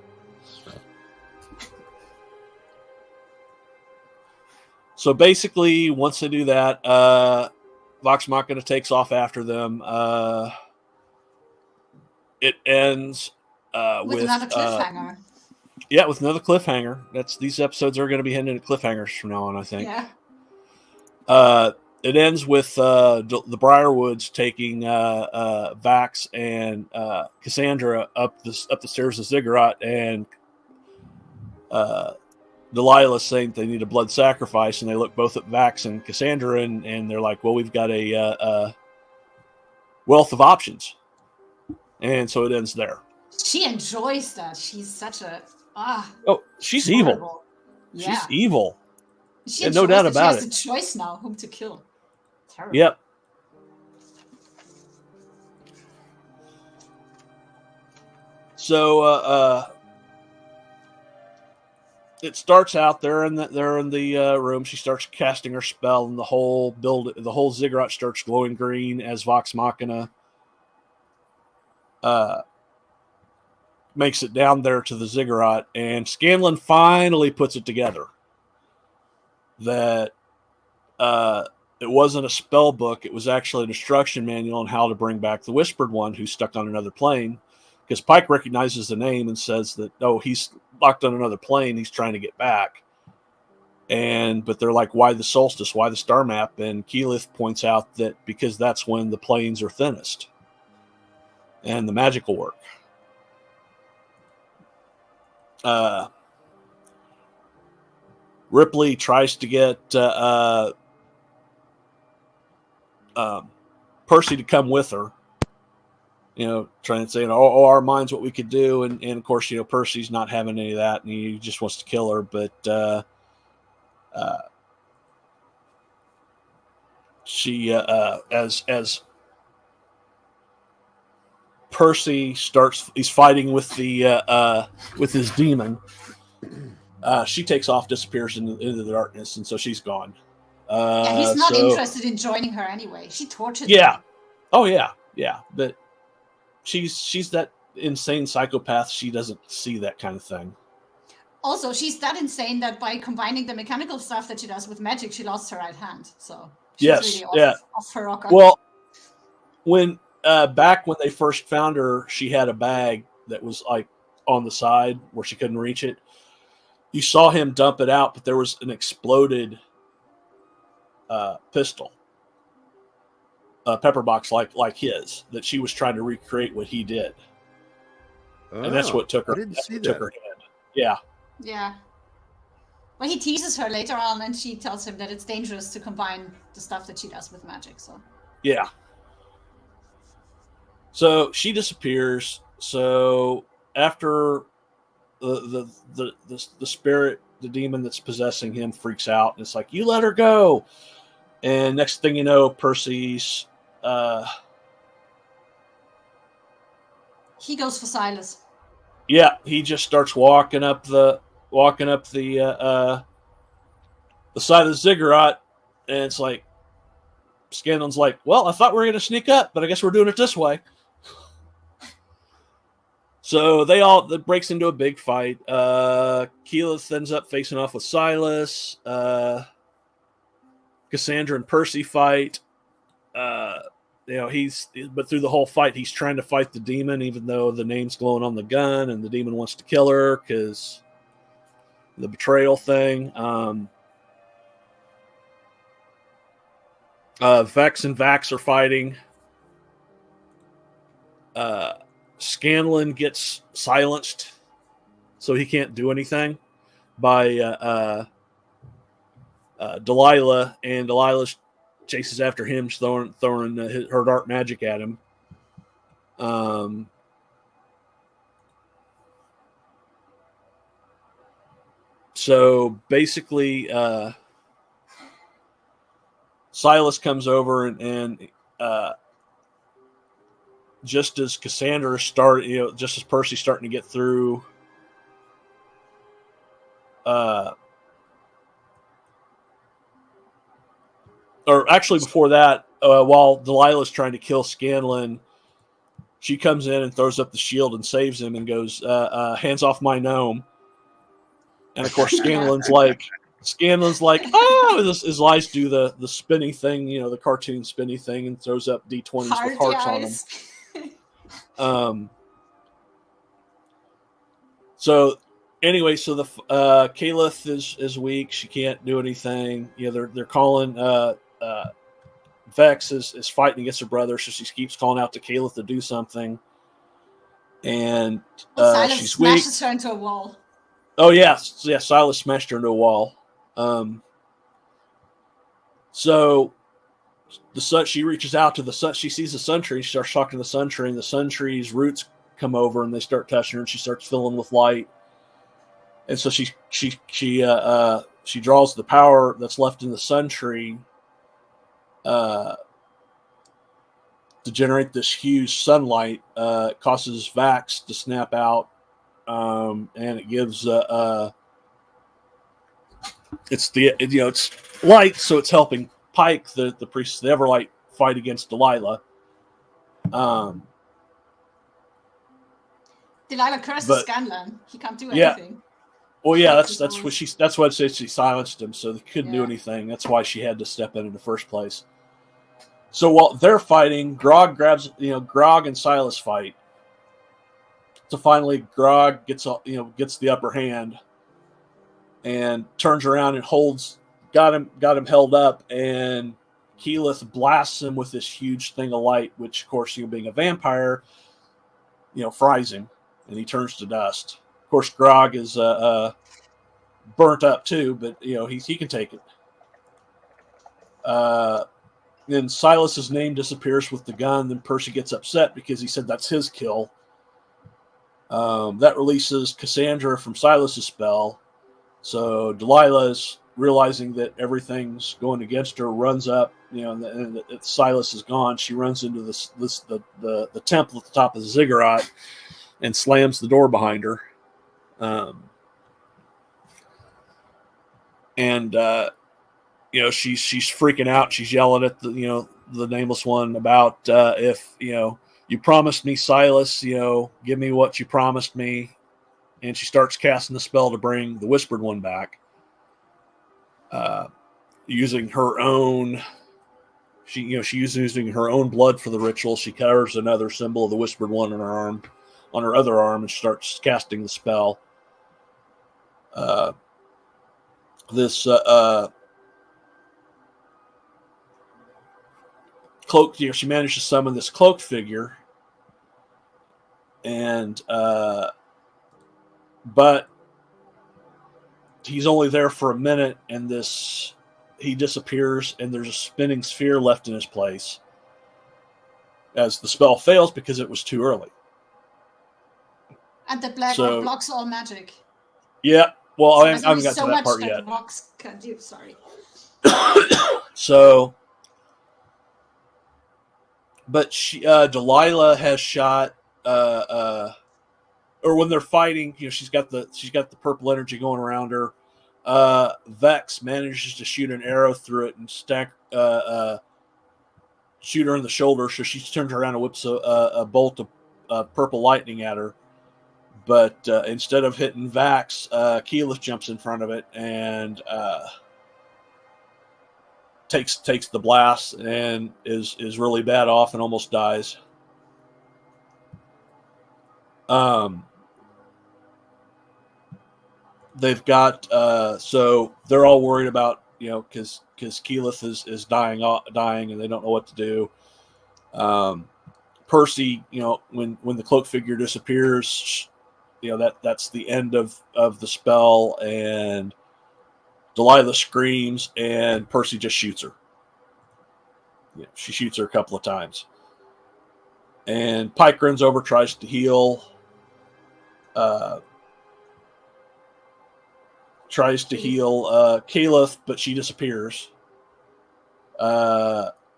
So basically, once they do that, Vox Machina takes off after them. It ends with another cliffhanger. Yeah, with another cliffhanger. These episodes are going to be heading into cliffhangers from now on, I think. Yeah. It ends with the Briarwoods taking Vax and Cassandra up the stairs of Ziggurat, and Delilah saying they need a blood sacrifice, and they look both at Vax and Cassandra, and they're like, "Well, we've got a wealth of options," and so it ends there. She enjoys that. She's such a she's horrible. evil. Yeah. She's evil. She and no doubt about she has it. a choice now whom to kill. Terrible. Yep. So it starts out they're in the room. She starts casting her spell, and the whole ziggurat starts glowing green as Vox Machina makes it down there to the ziggurat, and Scanlon finally puts it together that it wasn't a spell book. It was actually an instruction manual on how to bring back the Whispered One who's stuck on another plane, because Pike recognizes the name and says that, "Oh, he's locked on another plane. He's trying to get back." But they're like, "Why the solstice? Why the star map?" And Keyleth points out that because that's when the planes are thinnest and the magic will work. Ripley tries to get Percy to come with her, trying to say, our mind's what we could do. And of course, Percy's not having any of that, and he just wants to kill her. But she, as Percy he's fighting with with his demon. She takes off, disappears into the darkness, and so she's gone. He's not interested in joining her anyway. She tortured Yeah. him. Oh yeah. But she's that insane psychopath. She doesn't see that kind of thing. Also, she's that insane that by combining the mechanical stuff that she does with magic, she lost her right hand. So she's really off her rocker. Well, when back when they first found her, she had a bag that was like on the side where she couldn't reach it. You saw him dump it out, but there was an exploded pistol, pepper box like his, that she was trying to recreate what he did, and that's what took her. I didn't see that. Took her hand. Yeah. Yeah. Well, he teases her later on, and she tells him that it's dangerous to combine the stuff that she does with magic. So. Yeah. So she disappears. So after the spirit, the demon that's possessing him, freaks out, and it's like, "You let her go!" And next thing you know, Percy's He goes for Silas. Yeah, he just starts walking up the side of the ziggurat, and it's like Scanlon's like, well, I thought we were going to sneak up, but I guess we're doing it this way. So that breaks into a big fight. Keyleth ends up facing off with Silas. Cassandra and Percy fight. But through the whole fight, he's trying to fight the demon, even though the name's glowing on the gun, and the demon wants to kill her because the betrayal thing. Vex and Vax are fighting. Scanlon gets silenced, so he can't do anything by Delilah, and Delilah chases after him, throwing her dark magic at him. So basically, Silas comes over and just as Cassandra just as Percy's starting to get through, or actually before that, while Delilah's trying to kill Scanlon, she comes in and throws up the shield and saves him and goes, hands off my gnome. And of course, Scanlon's like, oh, his eyes do the spinny thing, the cartoon spinny thing, and throws up D20s with hearts on them. So anyway, so the Keyleth is weak. She can't do anything. They're calling Vex is fighting against her brother, so she keeps calling out to Keyleth to do something. And Silas she's weak. smashes her into a wall. Oh yeah, Silas smashed her into a wall. So the sun, she reaches out to the sun. She sees the sun tree. She starts talking to the sun tree, and the sun tree's roots come over and they start touching her, and she starts filling with light. And so she draws the power that's left in the sun tree to generate this huge sunlight. It causes Vax to snap out, and it gives it's light, so it's helping Pike, the priest of the Everlight, fight against Delilah. Delilah curses Scanlon. He can't do anything. Well, yeah, that's why it says she silenced him, so they couldn't do anything. That's why she had to step in the first place. So while they're fighting, Grog and Silas fight. So finally, Grog gets the upper hand and turns around and got him held up, and Keyleth blasts him with this huge thing of light, which, of course, being a vampire, fries him, and he turns to dust. Of course, Grog is burnt up too, but he can take it. Then Silas's name disappears with the gun. Then Percy gets upset because he said that's his kill. That releases Cassandra from Silas's spell. So Delilah's realizing that everything's going against her, runs up, and that Silas is gone. She runs into the temple at the top of the ziggurat and slams the door behind her. She's freaking out. She's yelling at the nameless one about if you promised me, Silas, give me what you promised me. And she starts casting the spell to bring the Whispered One back. Using her own, she's using her own blood for the ritual. She carves another symbol of the Whispered One on her arm, on her other arm, and starts casting the spell. Cloak, she managed to summon this cloaked figure, and but he's only there for a minute, and he disappears, and there's a spinning sphere left in his place as the spell fails because it was too early. And the black orb blocks all magic. Yeah, well, I haven't got so to that much part that yet. rocks can do. Sorry. So, but Delilah has shot or when they're fighting, she's got the purple energy going around her. Vex manages to shoot an arrow through it and shoot her in the shoulder. So she turns around and whips a bolt of purple lightning at her. But instead of hitting Vax, Keyleth jumps in front of it and takes the blast and is really bad off and almost dies. They've got so they're all worried about because Keyleth is dying and they don't know what to do. Percy, when the cloak figure disappears, that's the end of the spell, and Delilah screams and Percy just shoots her. She shoots her a couple of times, and Pike runs over, tries to heal. Keyleth, but she disappears.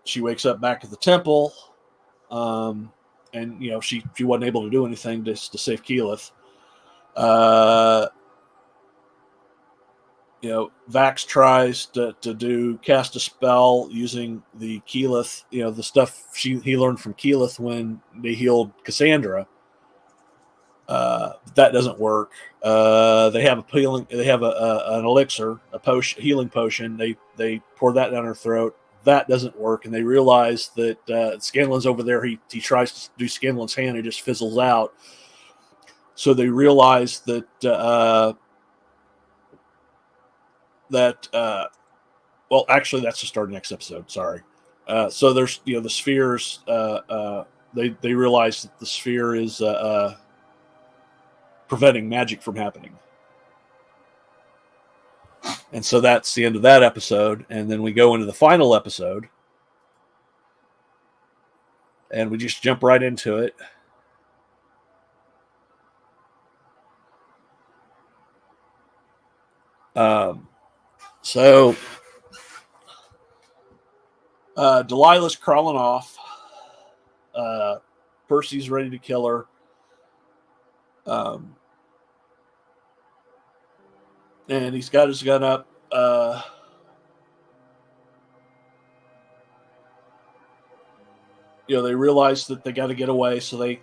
She wakes up back at the temple, and she wasn't able to do anything to save Keyleth. Vax tries to cast a spell using the Keyleth, the stuff he learned from Keyleth when they healed Cassandra. That doesn't work. They have an elixir, a healing potion. They pour that down her throat. That doesn't work, and they realize that Scanlan's over there. He tries to do Scanlan's hand, it just fizzles out. So they realize that well, actually, that's the start of next episode. Sorry. So there's the spheres. They realize that the sphere is preventing magic from happening. And so that's the end of that episode. And then we go into the final episode. And we just jump right into it. So Delilah's crawling off. Percy's ready to kill her. And he's got his gun up. They realize that they got to get away, so they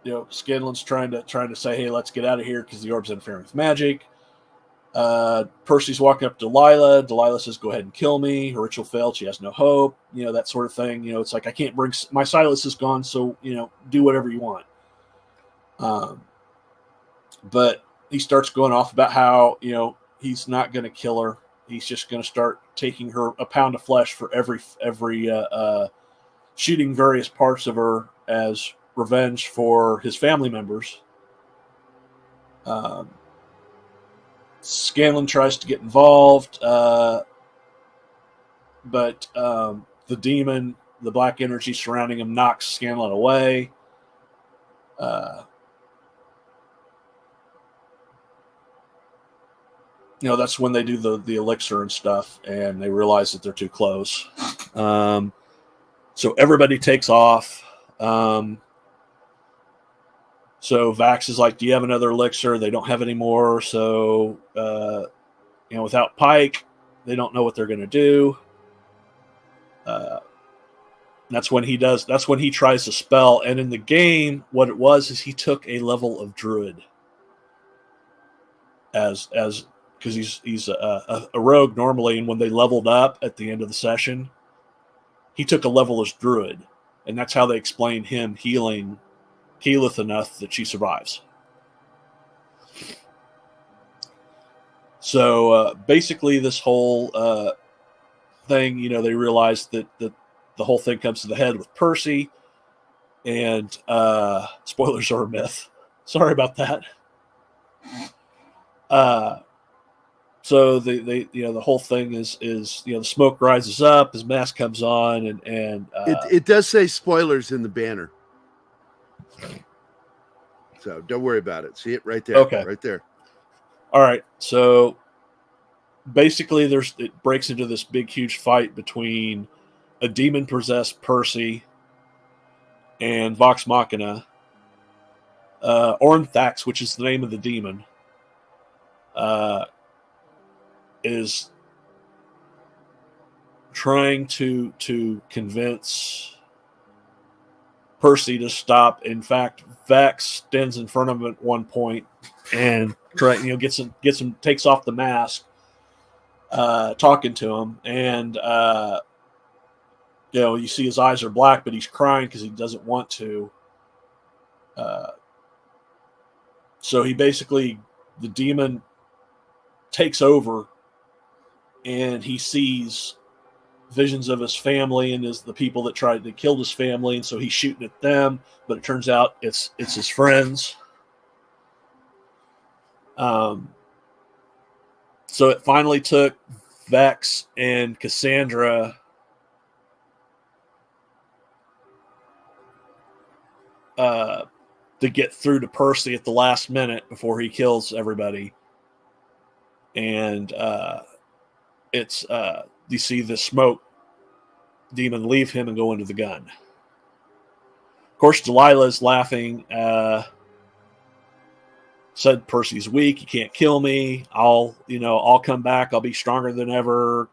Scanlan's trying to say, hey, let's get out of here because the orb's interfering with magic. Percy's walking up to Delilah. Delilah says, go ahead and kill me. Her ritual failed. She has no hope. That sort of thing. It's like, I can't bring... My Silas is gone, so, do whatever you want. But he starts going off about how, he's not going to kill her. He's just going to start taking her a pound of flesh for every shooting various parts of her as revenge for his family members. Scanlan tries to get involved, but the demon, the black energy surrounding him, knocks Scanlan away. That's when they do the elixir and stuff, and they realize that they're too close. So everybody takes off. So Vax is like, do you have another elixir? They don't have any more. So, without Pike, they don't know what they're going to do. That's when he tries to spell. And in the game, what it was is he took a level of druid because he's a rogue normally. And when they leveled up at the end of the session, he took a level as druid. And that's how they explain him healing Keyleth enough that she survives. So basically this whole thing, they realize that the whole thing comes to the head with Percy, and spoilers are a myth. Sorry about that. So the whole thing is the smoke rises up, his mask comes on, and it does say spoilers in the banner. So don't worry about it. See it right there. Okay. Right there. All right. So basically it breaks into this big, huge fight between a demon-possessed Percy and Vox Machina, Ornthax, which is the name of the demon, is trying to convince Percy to stop. In fact, Vax stands in front of him at one point and gets him, takes off the mask, talking to him, and you see his eyes are black, but he's crying because he doesn't want to. So he basically, the demon takes over, and he sees visions of his family and the people that killed his family, and so he's shooting at them, but it turns out it's his friends. So it finally took Vex and Cassandra to get through to Percy at the last minute before he kills everybody. And you see the smoke demon leave him and go into the gun. Of course, Delilah's laughing. Said Percy's weak. You can't kill me. I'll come back. I'll be stronger than ever.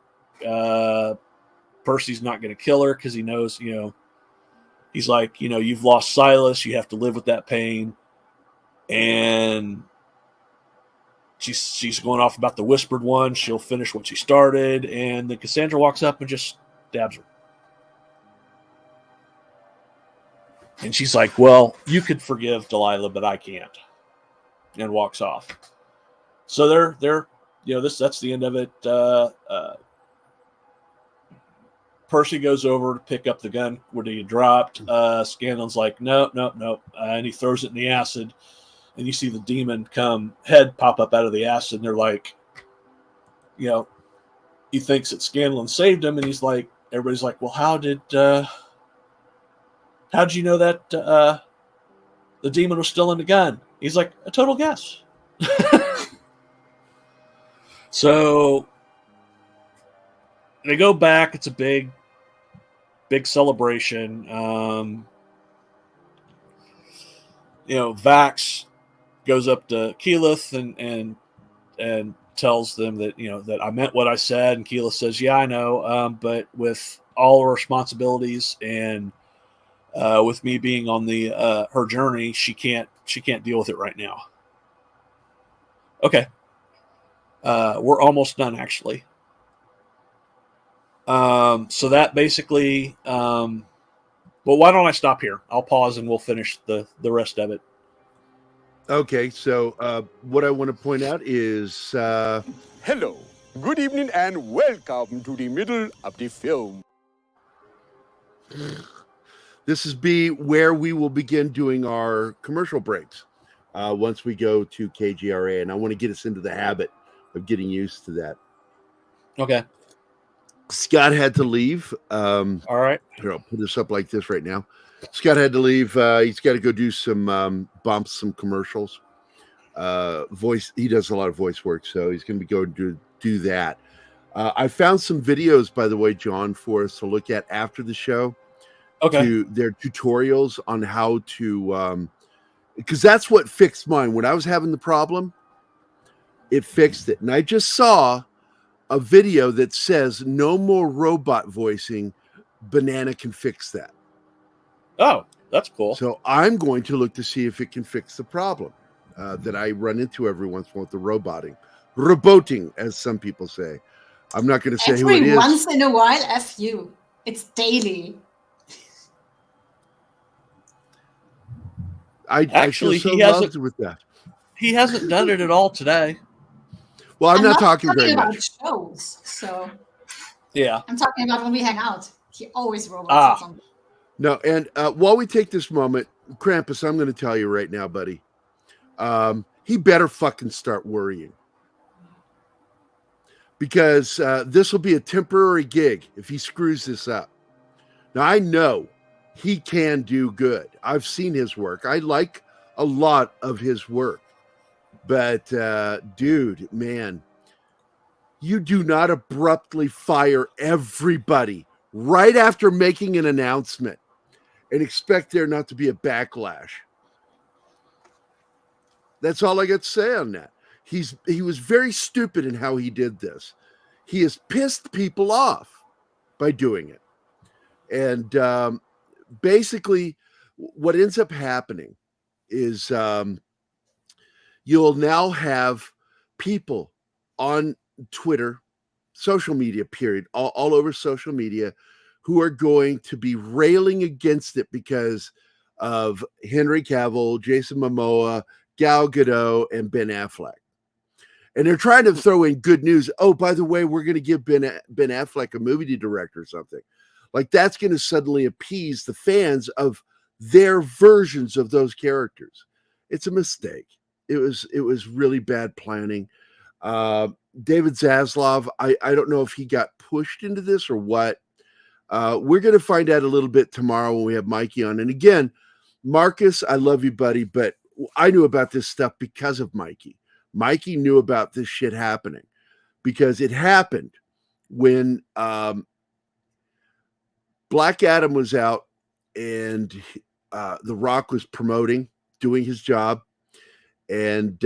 Percy's not going to kill her because he knows, he's like, you've lost Silas. You have to live with that pain. And she's going off about the whispered one. She'll finish what she started. And then Cassandra walks up and just stabs her. And she's like, well, you could forgive Delilah, but I can't. And walks off. So they're that's the end of it. Percy goes over to pick up the gun where he dropped. Scanlon's like, no. And he throws it in the acid. And you see the demon head pop up out of the acid. And they're like, he thinks that Scanlon saved him. And he's like, everybody's like, well, how'd you know that the demon was still in the gun? He's like, a total guess. So they go back. It's a big celebration. Vax goes up to Keyleth and tells them that, that I meant what I said. And Keyleth says, yeah, I know. But with all her responsibilities and with me being on her journey, she can't deal with it right now. Okay. We're almost done, actually. So that basically, well, why don't I stop here? I'll pause and we'll finish the rest of it. Okay. So, what I want to point out is, hello, good evening, and welcome to the middle of the film. This is where we will begin doing our commercial breaks once we go to KGRA, and I want to get us into the habit of getting used to that. Okay. Scott had to leave. All right. Here, I'll put this up like this right now. Scott had to leave. He's got to go do some bumps, some commercials. Voice. He does a lot of voice work, so he's going to be going to do that. I found some videos, by the way, John, for us to look at after the show. Okay. To their tutorials on how to, because that's what fixed mine. When I was having the problem, it fixed it. And I just saw a video that says no more robot voicing. Banana can fix that. Oh, that's cool. So I'm going to look to see if it can fix the problem that I run into every once in a while with the roboting, as some people say. I'm not going to say who it is. Once in a while, F you. It's daily. I feel so loved with that. He hasn't done it at all today. Well, I'm not talking very about much. Shows, so yeah, I'm talking about when we hang out. He always robots something. No, and while we take this moment, Krampus, I'm going to tell you right now, buddy. He better fucking start worrying, because this will be a temporary gig if he screws this up. Now I know he can do good. I've seen his work. I like a lot of his work. But, dude, man, you do not abruptly fire everybody right after making an announcement and expect there not to be a backlash. That's all I got to say on that. He was very stupid in how he did this. He has pissed people off by doing it. And basically, what ends up happening is you'll now have people on Twitter, social media, period, all over social media, who are going to be railing against it because of Henry Cavill, Jason Momoa, Gal Gadot, and Ben Affleck. And they're trying to throw in good news. Oh, by the way, we're going to give Ben Affleck a movie to direct or something. Like, that's going to suddenly appease the fans of their versions of those characters. It's a mistake. It was really bad planning. David Zaslav, I don't know if he got pushed into this or what. We're going to find out a little bit tomorrow when we have Mikey on. And again, Marcus, I love you, buddy, but I knew about this stuff because of Mikey. Mikey knew about this shit happening because it happened when Black Adam was out and The Rock was promoting, doing his job. And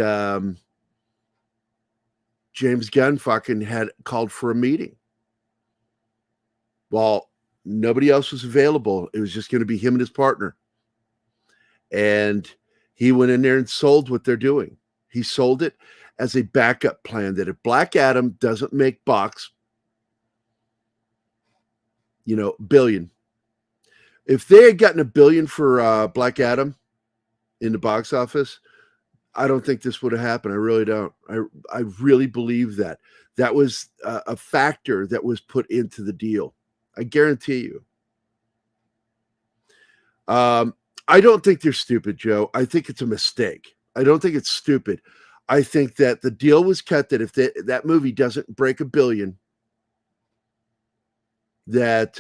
James Gunn fucking had called for a meeting. Well, nobody else was available. It was just going to be him and his partner. And he went in there and sold what they're doing. He sold it as a backup plan that if Black Adam doesn't make box, billion. If they had gotten $1 billion for Black Adam in the box office, I don't think this would have happened. I really don't. I really believe that. That was a factor that was put into the deal. I guarantee you. I don't think they're stupid, Joe. I think it's a mistake. I don't think it's stupid. I think that the deal was cut that if that movie doesn't break $1 billion, that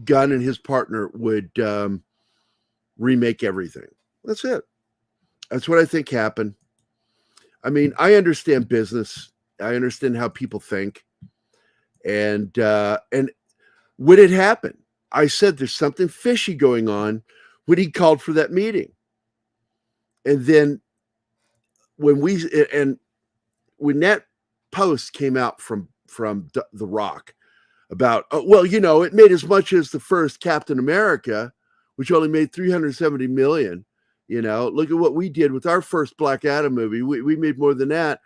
Gunn and his partner would remake everything. That's it. That's what I think happened. I mean, I understand business. I understand how people think. And when it happened, I said there's something fishy going on when he called for that meeting. And then when that post came out from The Rock about, it made as much as the first Captain America, which only made $370 million. Look at what we did with our first Black Adam movie. We made more than that.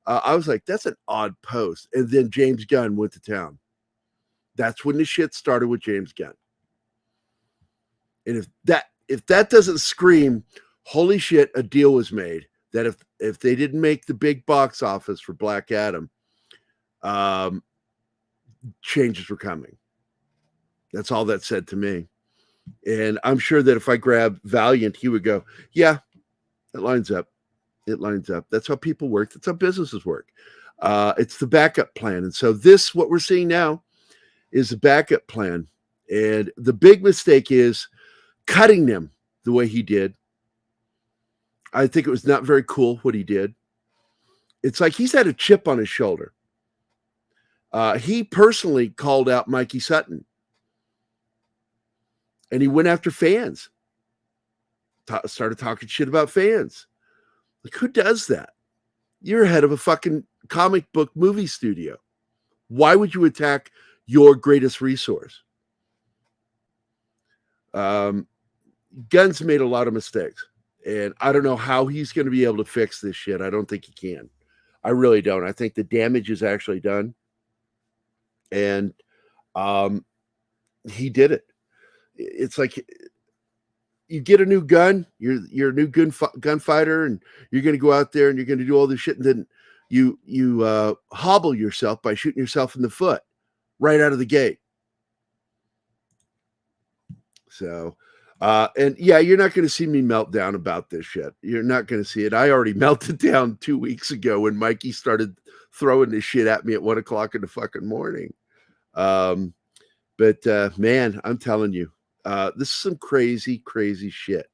I was like, that's an odd post. And then James Gunn went to town. That's when the shit started with James Gunn. And if that doesn't scream, holy shit, a deal was made, that if they didn't make the big box office for Black Adam, changes were coming. That's all that said to me. And I'm sure that if I grab Valiant, he would go, yeah, it lines up. It lines up. That's how people work. That's how businesses work. It's the backup plan. And so what we're seeing now is a backup plan. And the big mistake is cutting them the way he did. I think it was not very cool what he did. It's like he's had a chip on his shoulder. He personally called out Mikey Sutton. And he went after fans. Started talking shit about fans. Like, who does that? You're head of a fucking comic book movie studio. Why would you attack your greatest resource? Gunn's made a lot of mistakes. And I don't know how he's going to be able to fix this shit. I don't think he can. I really don't. I think the damage is actually done. And he did it. It's like you get a new gun, you're a new gunfighter, and you're going to go out there and you're going to do all this shit, and then you hobble yourself by shooting yourself in the foot right out of the gate. So, and yeah, you're not going to see me melt down about this shit. You're not going to see it. I already melted down 2 weeks ago when Mikey started throwing this shit at me at 1 o'clock in the fucking morning. But man, I'm telling you, this is some crazy, crazy shit.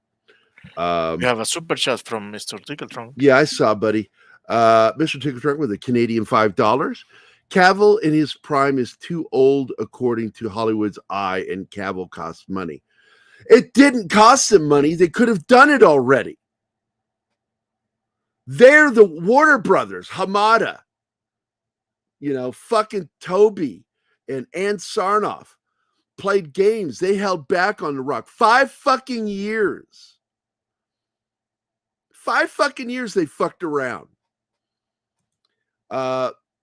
We have a super chat from Mr. Tickletrunk. Yeah, I saw, buddy. Mr. Tickletrunk with a Canadian $5. Cavill in his prime is too old, according to Hollywood's eye, and Cavill costs money. It didn't cost them money. They could have done it already. They're the Warner Brothers, Hamada, fucking Toby and Ann Sarnoff played games. They held back on The Rock 5 fucking years. 5 fucking years they fucked around.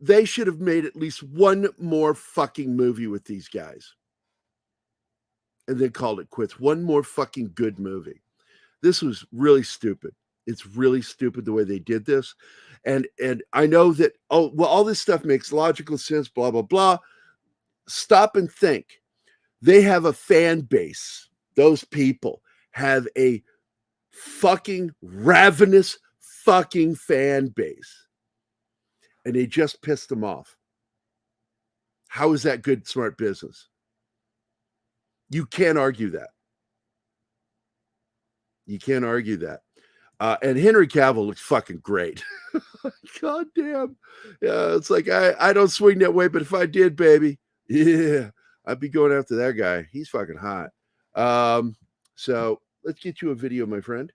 They should have made at least one more fucking movie with these guys. And then called it quits. One more fucking good movie. This was really stupid. It's really stupid the way they did this. And I know that, all this stuff makes logical sense, blah, blah, blah. Stop and think. They have a fan base. Those people have a fucking ravenous fucking fan base. And they just pissed them off. How is that good, smart business? You can't argue that. You can't argue that. And Henry Cavill looks fucking great. God damn. Yeah, it's like, I don't swing that way, but if I did, baby, yeah, I'd be going after that guy. He's fucking hot. So let's get you a video, my friend.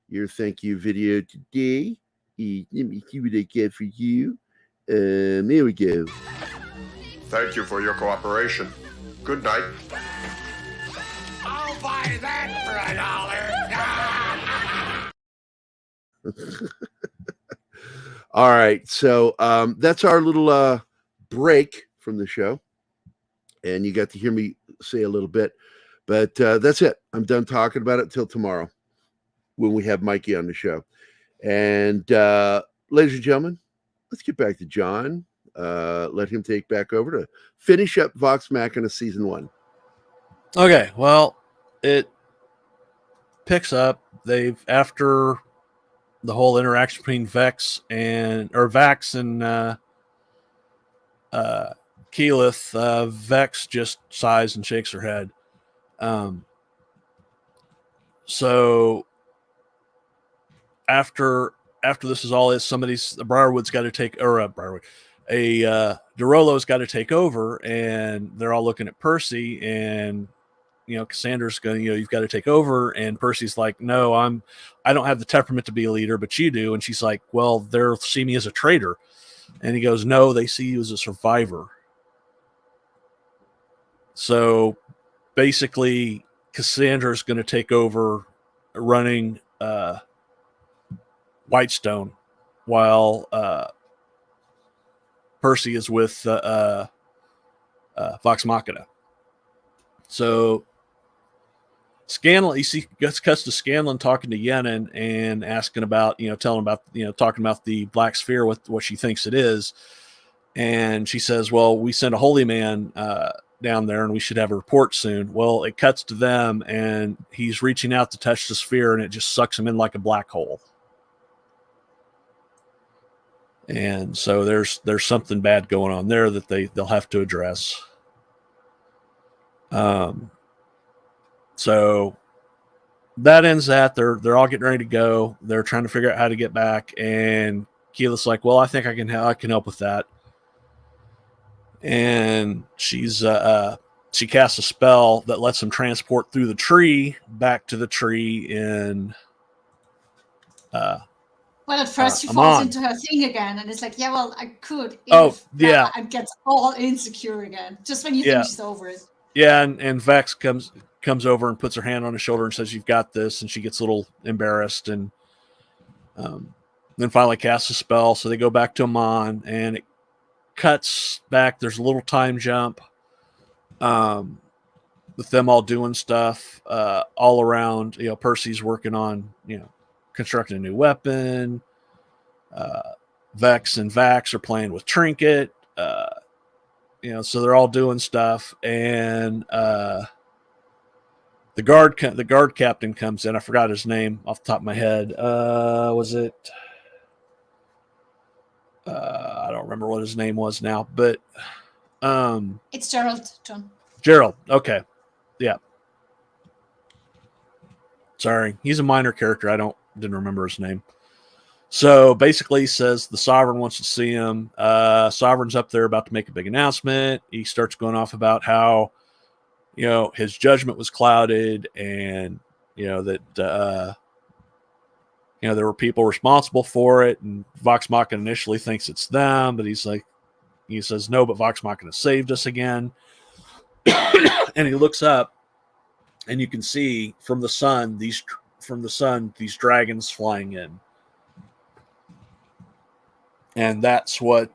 Your thank you video today. Let me see what I get for you. Here we go. Thank you for your cooperation. Good night. I'll buy that for $1. All right. So that's our little break from the show. And you got to hear me say a little bit. But that's it. I'm done talking about it till tomorrow when we have Mikey on the show. And ladies and gentlemen, let's get back to John. Let him take back over to finish up Vox Machina Season 1. Okay, well, it picks up. After the whole interaction between Vax and Keyleth, Vex just sighs and shakes her head. So after this is all, Briarwood's got to take, or Briarwood, Derolo's got to take over, and they're all looking at Percy, and Cassandra's going, you've got to take over, and Percy's like, no, I don't have the temperament to be a leader, but you do. And she's like, well, they'll see me as a traitor. And he goes, no, they see you as a survivor. So basically, Cassandra's going to take over running Whitestone while Percy is with Vox Machina. So Scanlon, you see, cuts to Scanlon talking to Yenin and asking about, telling about, talking about the Black Sphere, what she thinks it is. And she says, well, we sent a holy man down there and we should have a report soon. Well, it cuts to them and he's reaching out to touch the sphere and it just sucks him in like a black hole. And so there's something bad going on there that they'll have to address. So that ends that. They're all getting ready to go. They're trying to figure out how to get back. And Keyleth's like, well, I think I can help with that. And she casts a spell that lets them transport through the tree back to the tree in well, at first she Amon. falls into her thing again, and it's like, yeah, well, I could. And gets all insecure again, just when you think she's over it. Yeah, and Vex comes over and puts her hand on his shoulder and says, "You've got this," and she gets a little embarrassed, and then finally casts a spell. So they go back to Amon, and it cuts back. There's a little time jump with them all doing stuff all around. Percy's working on constructing a new weapon. Vex and Vax are playing with Trinket. So they're all doing stuff, and the guard captain comes in. I forgot his name off the top of my head. Was it? I don't remember what his name was now, but It's Gerald, John. Gerald. Okay, yeah. Sorry, he's a minor character. Didn't remember his name. So basically, he says the Sovereign wants to see him. Sovereign's up there about to make a big announcement. He starts going off about how, his judgment was clouded, and that there were people responsible for it, and Vox Machina initially thinks it's them, but he says no, but Vox Machina saved us again. And he looks up, and you can see from the sun these dragons flying in. And that's what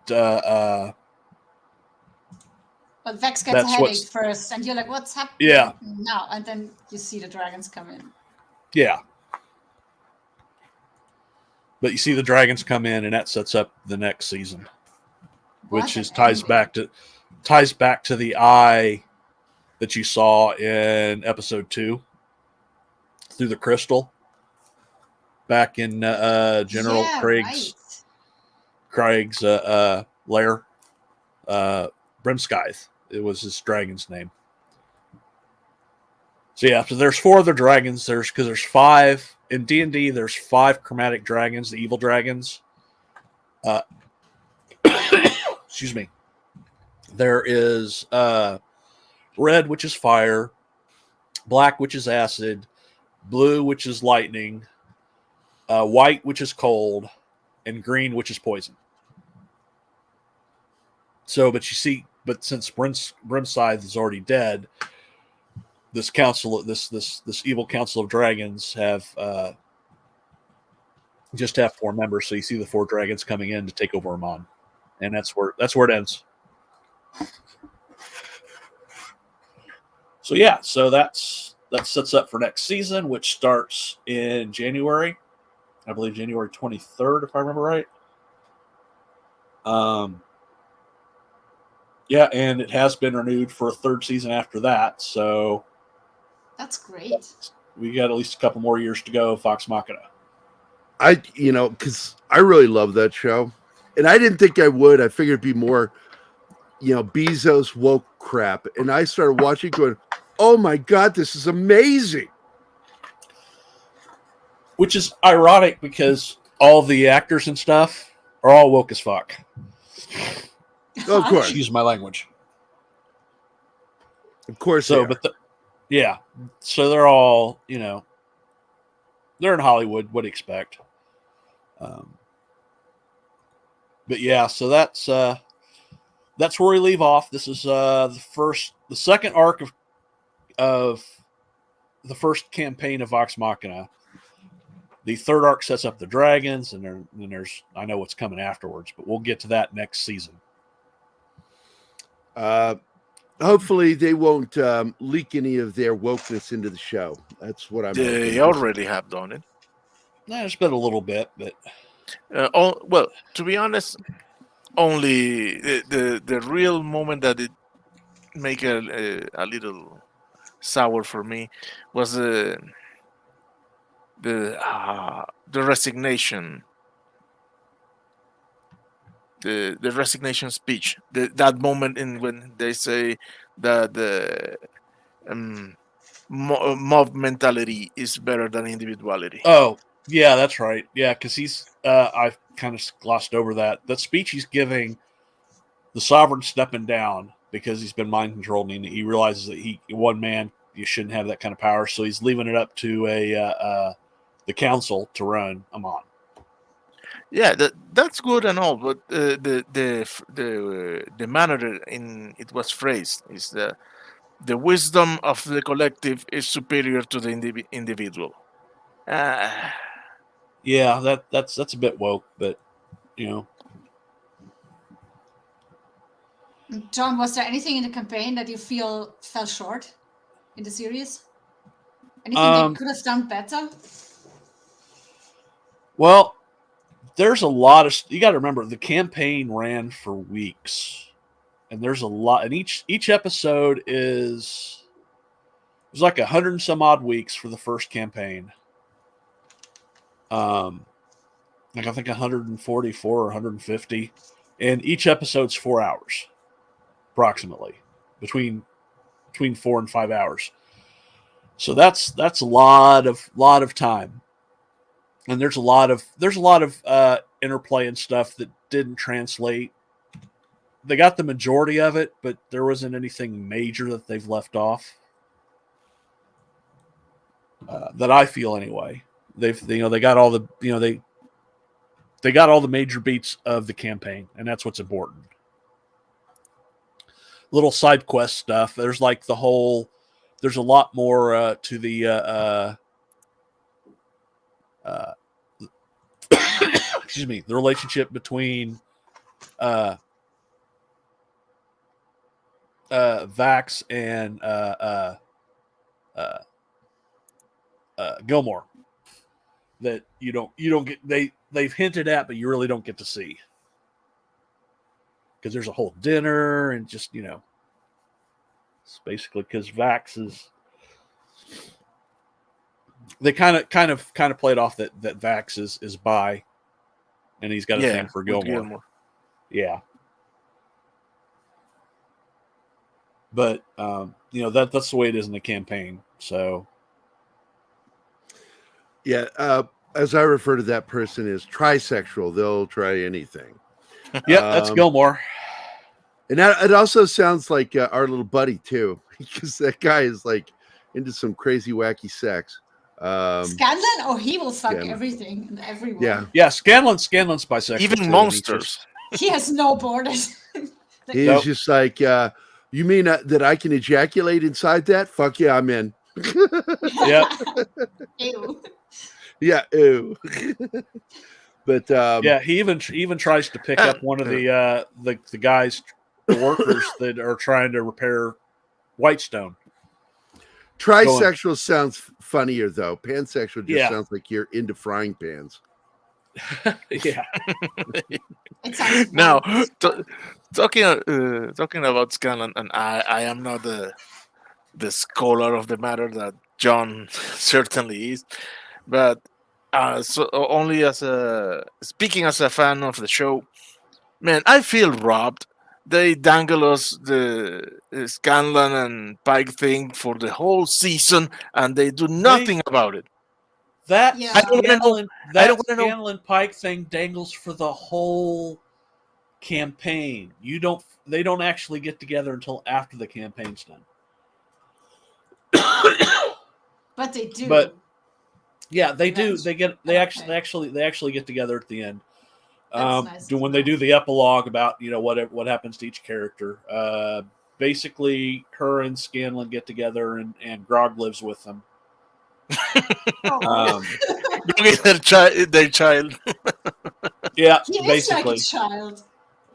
But Vex gets a headache first, and you're like, what's happening? Yeah. now? And then you see the dragons come in. Yeah. But you see the dragons come in, and that sets up the next season, which ties back to the eye that you saw in episode 2 through the crystal back in General Craig's lair. Brimskythe, it was his dragon's name. So yeah, so there's 4 other dragons. There's 5 in D&D. There's 5 chromatic dragons, the evil dragons. Excuse me. There is red, which is fire, black, which is acid, blue, which is lightning, white, which is cold, and green, which is poison. So, but since Brimscythe is already dead, this evil council of dragons have just have 4 members. So you see the 4 dragons coming in to take over Amon, and that's where it ends. So yeah, so that sets up for next season, which starts in January, I believe January 23rd, if I remember right. Yeah, and it has been renewed for a 3rd season after that. So that's great. We got at least a couple more years to go. Vox Machina. Because I really love that show, and I didn't think I would. I figured it'd be more, Bezos woke crap, and I started watching, going, "Oh my god, this is amazing!" Which is ironic because all the actors and stuff are all woke as fuck. Of course. Excuse my language. Of course. So, so they're all, they're in Hollywood. What do you expect? But yeah, so that's where we leave off. This is the second arc of the first campaign of Vox Machina. The 3rd arc sets up the dragons, and then there's, I know what's coming afterwards, but we'll get to that next season. Hopefully they won't leak any of their wokeness into the show. That's what I'm They already have done it. There's been a little bit, but well, to be honest, only the real moment that it make a little sour for me was the resignation. The resignation speech, that moment when they say that the mob mentality is better than individuality. Oh, yeah, that's right. Yeah, because he's I've kind of glossed over that speech he's giving. The Sovereign stepping down because he's been mind controlled, and he realizes that one man, you shouldn't have that kind of power, so he's leaving it up to the council to run Amon. Yeah, that's good and all, but the manner in it was phrased is the wisdom of the collective is superior to the individual. Yeah, that's a bit woke, but John, was there anything in the campaign that you fell short in the series? Anything they could have done better? Well, there's a lot of, you got to remember, the campaign ran for weeks, and there's a lot, and each episode it was like 100 and some odd weeks for the first campaign. Like I think 144 or 150, and each episode's 4 hours, approximately, between 4 and 5 hours. So that's a lot of time. and there's a lot of interplay and stuff that didn't translate. They got the majority of it, but there wasn't anything major that they've left off. That I feel anyway. They got all the they got all the major beats of the campaign, and that's what's important. Little side quest stuff. There's like there's a lot more to the excuse me, the relationship between Vax and Gilmore that you don't get. They've hinted at, but you really don't get to see, because there's a whole dinner and just it's basically because Vax is. They kind of played off that Vax is bi, and he's got a thing for Gilmore. Yeah. But that's the way it is in the campaign. So yeah, as I refer to that person as trisexual, they'll try anything. Yeah, that's Gilmore. And it also sounds like our little buddy too, because that guy is like into some crazy wacky sex. Scanlan? Oh, he will fuck everything and everyone. Yeah. Scanlan's bisexual. Even too, monsters. He has no borders. He's just like, you mean that I can ejaculate inside that? Fuck yeah, I'm in. Yep. Ew. Yeah, ew. But yeah, he even tries to pick up one of the guys, the workers that are trying to repair Whitestone. Trisexual sounds funnier though. Pansexual just Yeah. sounds like you're into frying pans. Yeah. Now, talking about Scanlan, and I am not the scholar of the matter that John certainly is, but so only speaking as a fan of the show, man, I feel robbed. They dangle us the Scanlan and Pike thing for the whole season, and they do nothing about it. That Scanlan Pike thing dangles for the whole campaign. They don't actually get together until after the campaign's done. But they do. But yeah, they do. They actually get together at the end. Nice When they do the epilogue about what happens to each character. Basically, her and Scanlan get together, and Grog lives with them. their child. Yeah, He is basically. like a child.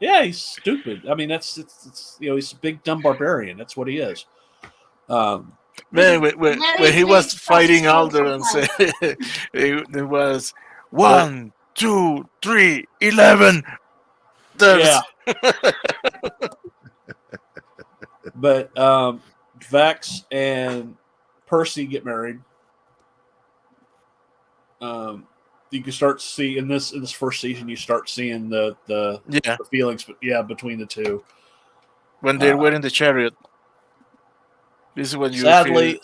Yeah, he's stupid. I mean, it's he's a big dumb barbarian. That's what he is. Man, when he was fighting Alder and said it was 1, 2, 3, 11. Yeah. But Vax and Percy get married. You can start to see in this first season. You start seeing the feelings, between the two when they were in the chariot. This is when you sadly,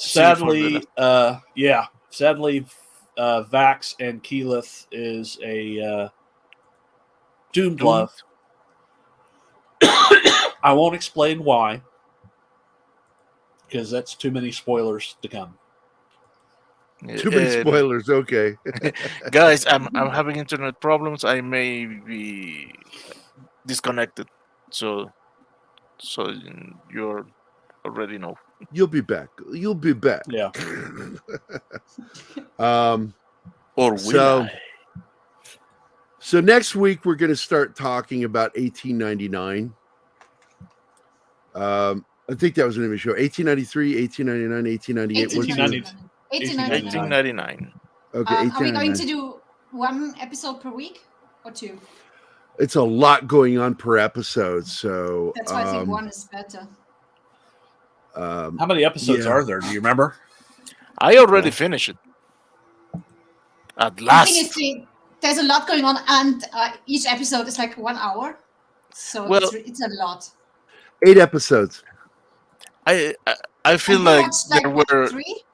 Vax and Keyleth is a doomed love. I won't explain why, because that's too many spoilers to come. Too many spoilers. Okay, guys, I'm having internet problems. I may be disconnected, so you already know. You'll be back. Yeah. Or will I? So next week we're going to start talking about 1899. I think that was the name of the show. 1893, 1899, 1898. 1899. Okay. Are we going to do one episode per week or two? It's a lot going on per episode, so That's why I think one is better. How many episodes are there? Do you remember? I already finished it. At last. There's a lot going on, and each episode is like 1 hour, so it's a lot. 8 episodes. I feel like there were 3.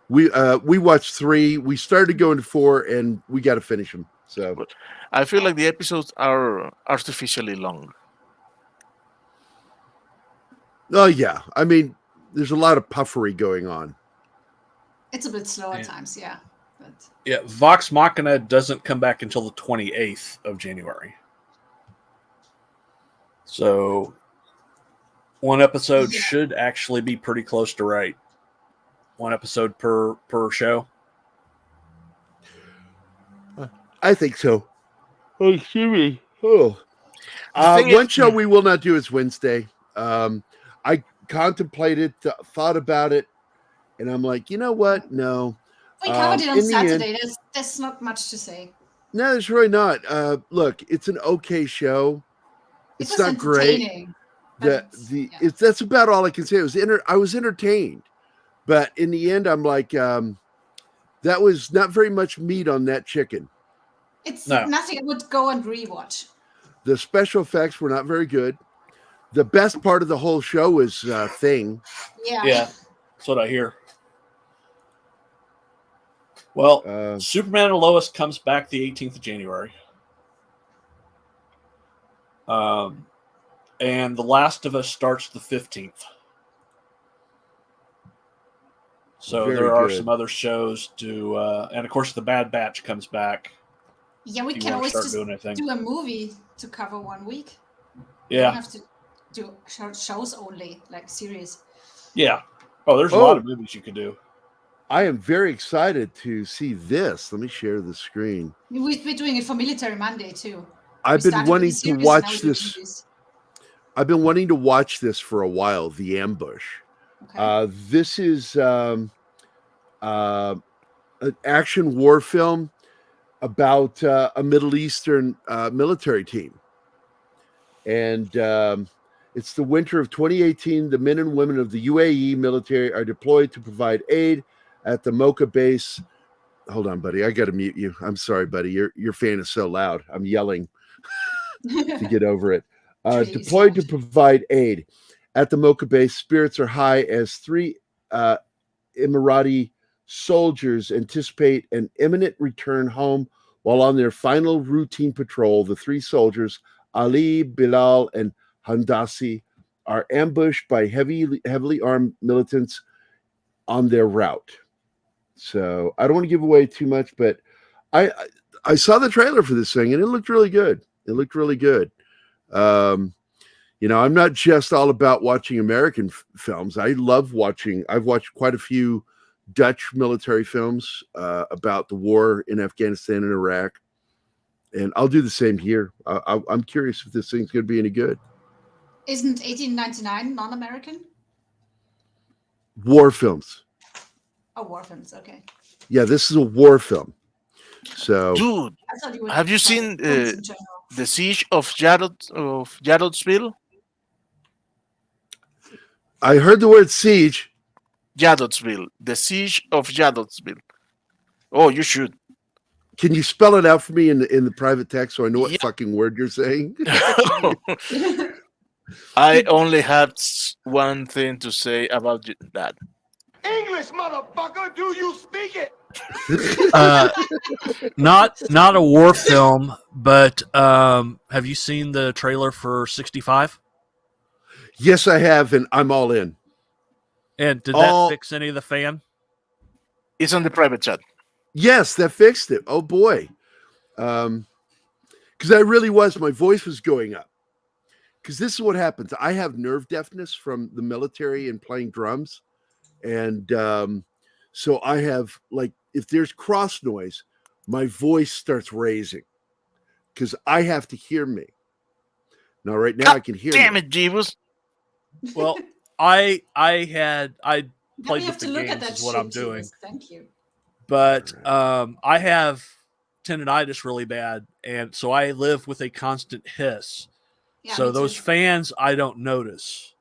We watched 3. We started going to 4, and we got to finish them. So I feel like the episodes are artificially long. oh yeah, I mean, there's a lot of puffery going on. It's a bit slow at times, yeah. But Yeah, Vox Machina doesn't come back until the 28th of January. So one episode should actually be pretty close to right. One episode per show. I think so. Oh, excuse me. Oh. One show we will not do is Wednesday. I contemplated, thought about it, and I'm like, you know what? No. we covered it on Saturday. There's not much to say. No, there's really not. Look, it's an okay show. It's not great. That's about all I can say. I was entertained, but in the end, I'm like, that was not very much meat on that chicken. It's nothing I would go and rewatch. The special effects were not very good. The best part of the whole show was Thing. Yeah. Yeah, that's what I hear. Well, Superman and Lois comes back the 18th of January. And The Last of Us starts the 15th. So there are some other shows to, and of course, The Bad Batch comes back. Yeah, we can always just do a movie to cover 1 week. Yeah. You don't have to do shows only, like series. Yeah. Oh, there's a lot of movies you could do. I am very excited to see this. Let me share the screen. We've been doing it for Military Monday too. I've been wanting to watch this. I've been wanting to watch this for a while. The Ambush. Okay. This is an action war film about a Middle Eastern military team, and it's the winter of 2018. The men and women of the UAE military are deployed to provide aid at the Mocha base. Hold on, buddy. I got to mute you. I'm sorry, buddy. Your fan is so loud. I'm yelling to get over it. Deployed to provide aid at the Mocha base. Spirits are high as 3 Emirati soldiers anticipate an imminent return home. While on their final routine patrol, the 3 soldiers, Ali, Bilal, and Handasi, are ambushed by heavily armed militants on their route. So I don't want to give away too much, but I saw the trailer for this thing and it looked really good. It looked really good. I'm not just all about watching American films. I've watched quite a few Dutch military films about the war in Afghanistan and Iraq. And I'll do the same here. I'm curious if this thing's going to be any good. Isn't 1899 non-American? War films. Oh, war films. Okay. Yeah, this is a war film. So, dude, have you seen the Siege of Yadotsville? I heard the word siege. Yadotsville. The Siege of Yadotsville. Oh, you should. Can you spell it out for me in the private text so I know what fucking word you're saying? I only have one thing to say about that. English, motherfucker, do you speak it? Not a war film, but have you seen the trailer for 65? Yes, I have, and I'm all in. And did that fix any of the fan? It's on the private chat. Yes, that fixed it. Oh boy. Because I really was, my voice was going up. Because this is what happens. I have nerve deafness from the military and playing drums. And so I have, like, if there's cross noise, my voice starts raising. Because I have to hear me. Now, right now, I can hear Damn it, Jeebus. Well, I played with the look games at that is what I'm shit, doing. Jesus. Thank you. But I have tendonitis really bad, and so I live with a constant hiss. Yeah, so me those too. fans I don't notice.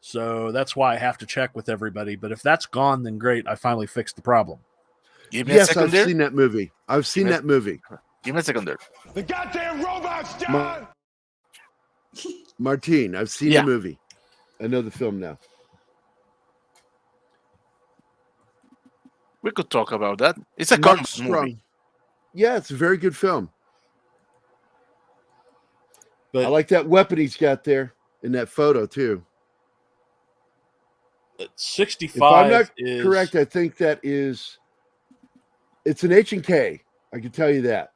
So that's why I have to check with everybody. But if that's gone, then great. I finally fixed the problem. Give me a Yes, second I've there. seen that movie. I've seen that movie. Give me a second there. The goddamn robots, John! Martine, I've seen the movie. I know the film now. We could talk about that. It's a Mark combat Strong. movie. Yeah, it's a very good film. But I like that weapon he's got there in that photo too. 65 If I'm not is correct, I think it's an H&K. I can tell you that.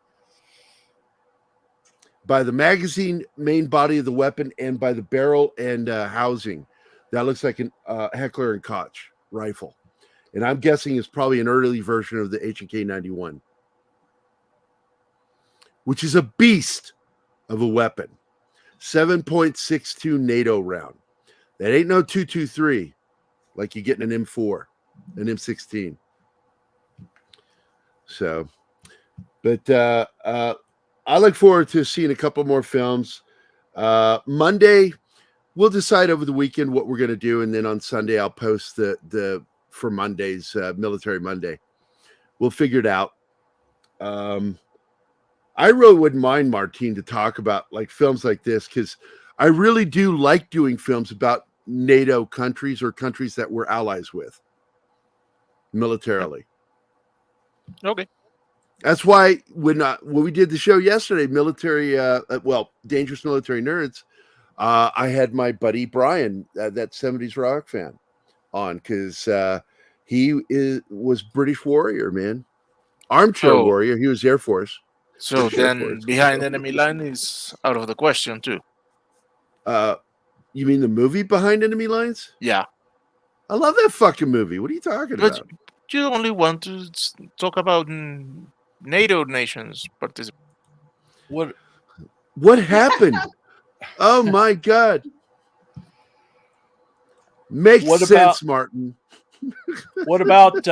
By the magazine main body of the weapon and by the barrel and housing. That looks like a Heckler and Koch rifle. And I'm guessing it's probably an early version of the H&K 91, which is a beast of a weapon. 7.62 NATO round. That ain't no 223 like you get in an M4, an M16. So, but I look forward to seeing a couple more films. Monday, we'll decide over the weekend what we're going to do, and then on Sunday I'll post the for Monday's Military Monday. We'll figure it out. I really wouldn't mind, Martine, to talk about like films like this, because I really do like doing films about NATO countries or countries that we're allies with militarily. Okay. That's why when we did the show yesterday, Dangerous Military Nerds, I had my buddy Brian, that 70s rock fan, on, because he was British warrior, man. Armchair warrior. He was Air Force. So British Air then Force. Behind Enemy Line is out of the question too. You mean the movie Behind Enemy Lines? Yeah. I love that fucking movie. What are you talking But about? you only want to talk about NATO nations participate. What happened? Oh my God. Makes sense, Martin. What about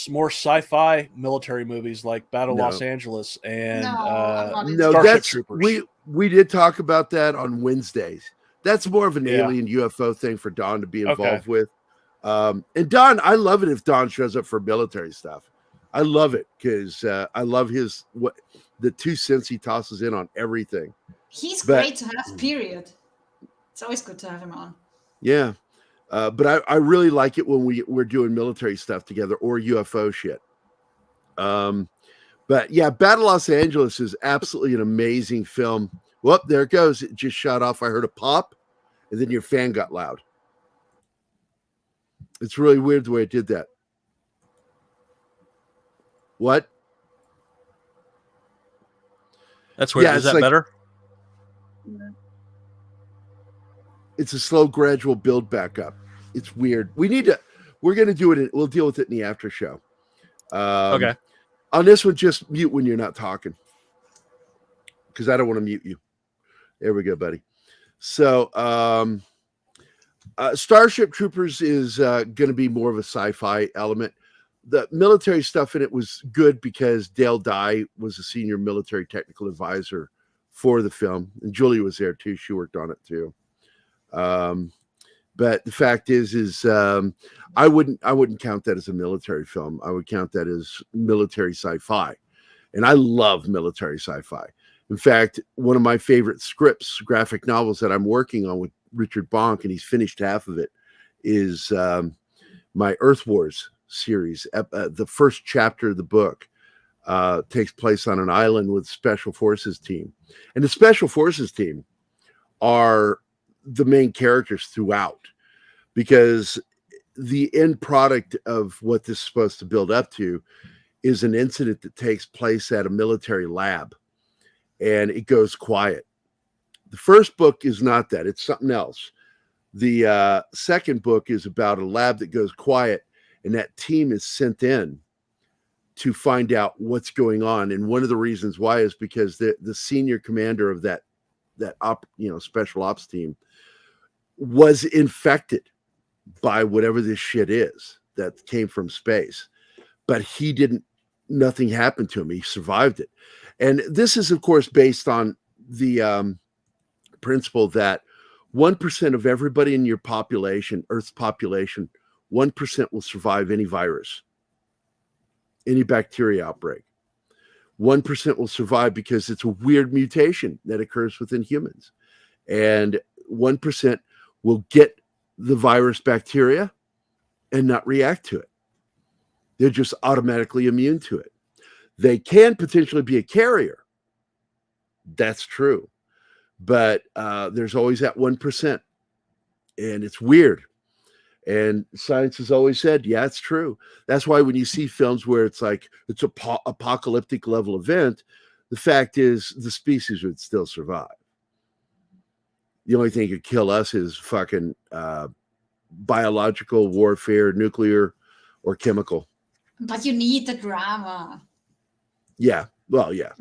more sci-fi military movies like Battle No. Los Angeles and No, Starship Troopers? we did talk about that on Wednesdays. That's more of an Yeah. alien UFO thing for Don to be involved Okay. with. And Don, I love it if Don shows up for military stuff. I love it because I love the 2 cents he tosses in on everything. He's great to have, period. It's always good to have him on. Yeah. But I really like it when we're doing military stuff together or UFO shit. But yeah, Battle Los Angeles is absolutely an amazing film. Well, there it goes. It just shot off. I heard a pop, and then your fan got loud. It's really weird the way it did that. What? That's weird. Is that like, better? It's a slow, gradual build back up. It's weird. We're going to do it. We'll deal with it in the after show. Okay. On this one, just mute when you're not talking, because I don't want to mute you. There we go, buddy. So, Starship Troopers is going to be more of a sci-fi element. The military stuff in it was good because Dale Dye was a senior military technical advisor for the film, and Julie was there too. She worked on it too. But the fact is I wouldn't count that as a military film. I would count that as military sci-fi, and I love military sci-fi. In fact, one of my favorite scripts, graphic novels that I'm working on with Richard Bonk, and he's finished half of it, is my Earth Wars series. The first chapter of the book takes place on an island with Special Forces team, and the Special Forces team are the main characters throughout, because the end product of what this is supposed to build up to is an incident that takes place at a military lab, and it goes quiet. The first book is not that. It's something else. The second book is about a lab that goes quiet, and that team is sent in to find out what's going on. And one of the reasons why is because the senior commander of that special ops team was infected by whatever this shit is that came from space, but nothing happened to him. He survived it. And this is, of course, based on the principle that 1% of everybody in your population, Earth's population, 1% will survive any virus, any bacteria outbreak. 1% will survive because it's a weird mutation that occurs within humans. And 1% will get the virus bacteria and not react to it. They're just automatically immune to it. They can potentially be a carrier. That's true. But there's always that 1%. And it's weird. And science has always said, yeah, it's true. That's why when you see films where it's like it's a apocalyptic level event, the fact is the species would still survive. The only thing that could kill us is fucking biological warfare, nuclear or chemical. But you need the drama. Yeah. Well, yeah.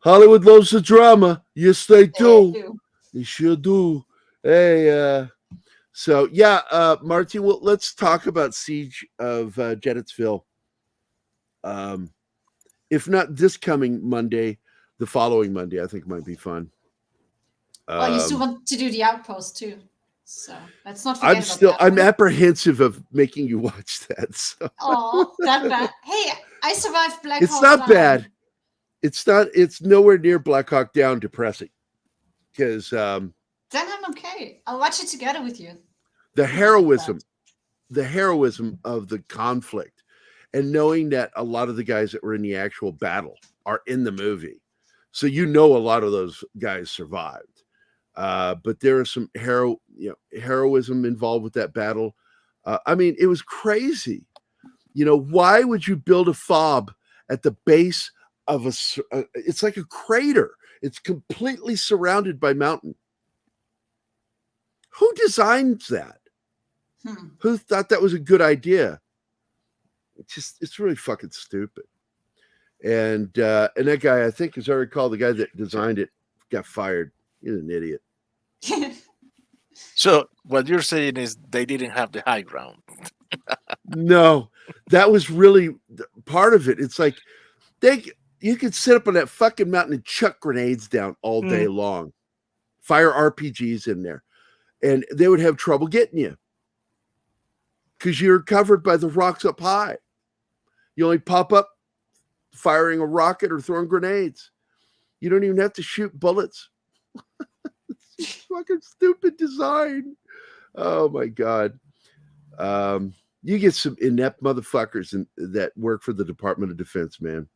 Hollywood loves the drama. Yes, they do. They sure do. Hey, so yeah, Martin, well, let's talk about Siege of Jennetsville. If not this coming Monday, the following Monday, I think might be fun. Well, you still want to do the Outpost too, so let's not forget I'm apprehensive of making you watch that. So. Oh, that bad. Hey, I survived Black Hawk It's not Down. bad. It's nowhere near Black Hawk Down depressing. Because then I'm okay. I'll watch it together with you. the heroism of the conflict, and knowing that a lot of the guys that were in the actual battle are in the movie. So a lot of those guys survived. But there is some heroism involved with that battle. I mean, it was crazy. Why would you build a fob at the base of it's like a crater. It's completely surrounded by mountain. Who designs that? Who thought that was a good idea? It's really fucking stupid. And that guy, I think, as I recall, the guy that designed it got fired. He's an idiot. So what you're saying is they didn't have the high ground. No, that was really part of it. It's like you could sit up on that fucking mountain and chuck grenades down all day long, fire RPGs in there, and they would have trouble getting you because you're covered by the rocks up high. You only pop up firing a rocket or throwing grenades. You don't even have to shoot bullets. It's fucking stupid design. Oh my God. You get some inept motherfuckers that work for the Department of Defense, man.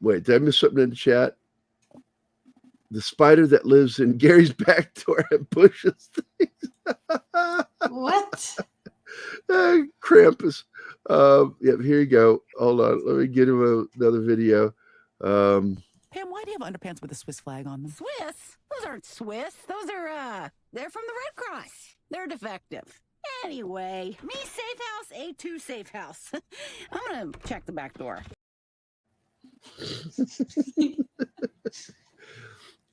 Wait, did I miss something in the chat? The spider that lives in Gary's back door and pushes things. What? Krampus. Yep, here you go. Hold on. Let me get him another video. Pam, why do you have underpants with a Swiss flag on them? Swiss? Those aren't Swiss. Those are, they're from the Red Cross. They're defective. Anyway, me safe house, A2 safe house. I'm gonna check the back door.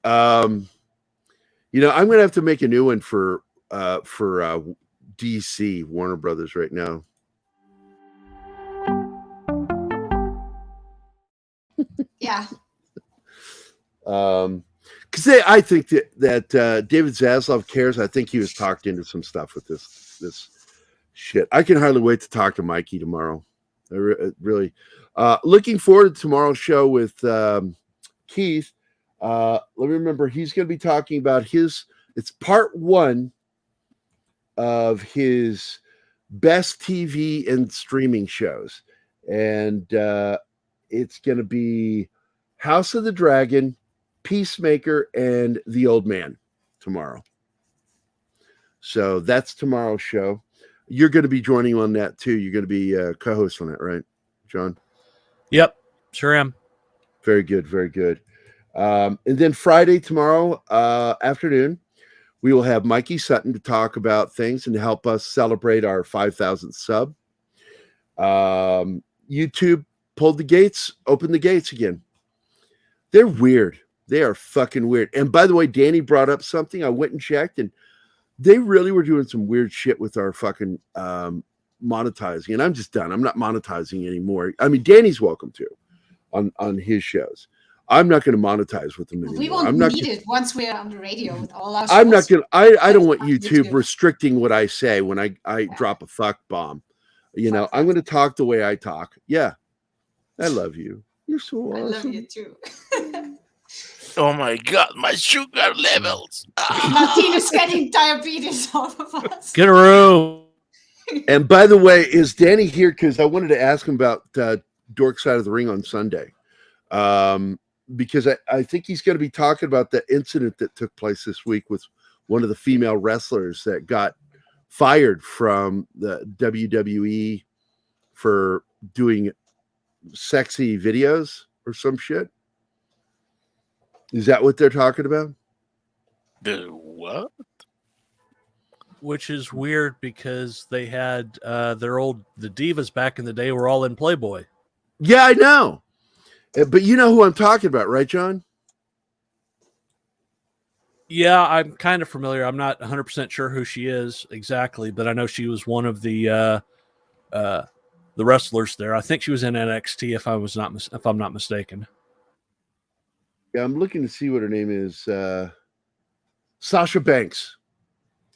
I'm gonna have to make a new one for DC Warner Brothers right now. Yeah. Because I think that David Zaslav cares. I think he was talked into some stuff with this shit. I can hardly wait to talk to Mikey tomorrow. I really looking forward to tomorrow's show with Keith. Let me remember, he's going to be talking about it's part 1 of his best TV and streaming shows. And it's going to be House of the Dragon, Peacemaker, and The Old Man tomorrow. So that's tomorrow's show. You're going to be joining on that too. You're going to be co-host on that, right, John? Yep, sure am. Very good, very good. And then Friday, tomorrow afternoon, we will have Mikey Sutton to talk about things and to help us celebrate our 5,000th sub. YouTube opened the gates again. They're weird. They are fucking weird. And by the way, Danny brought up something. I went and checked, and they really were doing some weird shit with our fucking monetizing. And I'm just done. I'm not monetizing anymore. I mean, Danny's welcome to on his shows. I'm not going to monetize with them anymore. We won't need it once we're on the radio with all our shows. I'm not going to. I don't want YouTube restricting what I say when I drop a fuck bomb. I'm going to talk the way I talk. Yeah. I love you. You're so awesome. I love you too. Oh my God, my sugar levels. Martin is getting diabetes, all of us. Get a room. And by the way, is Danny here? Because I wanted to ask him about Dork Side of the Ring on Sunday. Because I think he's going to be talking about the incident that took place this week with one of the female wrestlers that got fired from the WWE for doing sexy videos or some shit. Is that what they're talking about? The what? Which is weird because they had the divas back in the day were all in Playboy. Yeah, I know. But you know who I'm talking about, right, John? Yeah, I'm kind of familiar. I'm not 100% sure who she is exactly, but I know she was one of the wrestlers there. I think she was in NXT if I'm not mistaken. Yeah, I'm looking to see what her name is. Sasha Banks.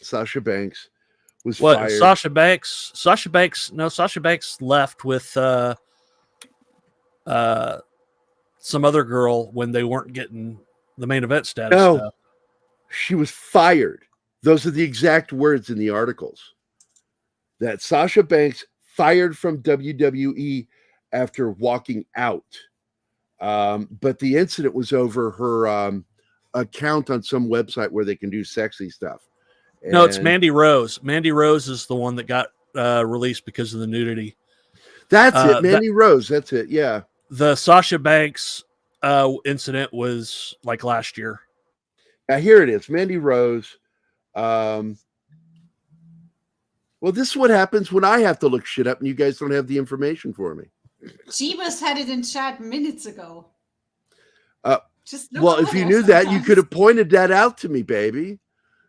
Sasha Banks was fired. Sasha Banks? Sasha Banks left with some other girl when they weren't getting the main event status stuff. She was fired. Those are the exact words in the articles. That Sasha Banks fired from WWE after walking out. But the incident was over her account on some website where they can do sexy stuff. No, it's Mandy Rose. Mandy Rose is the one that got released because of the nudity. That's it. Mandy Rose. That's it. Yeah. The Sasha Banks incident was like last year. Here it is. Mandy Rose. Well, this is what happens when I have to look shit up and you guys don't have the information for me. Jeebus had it in chat minutes ago. Well, if you knew that, you could have pointed that out to me, baby.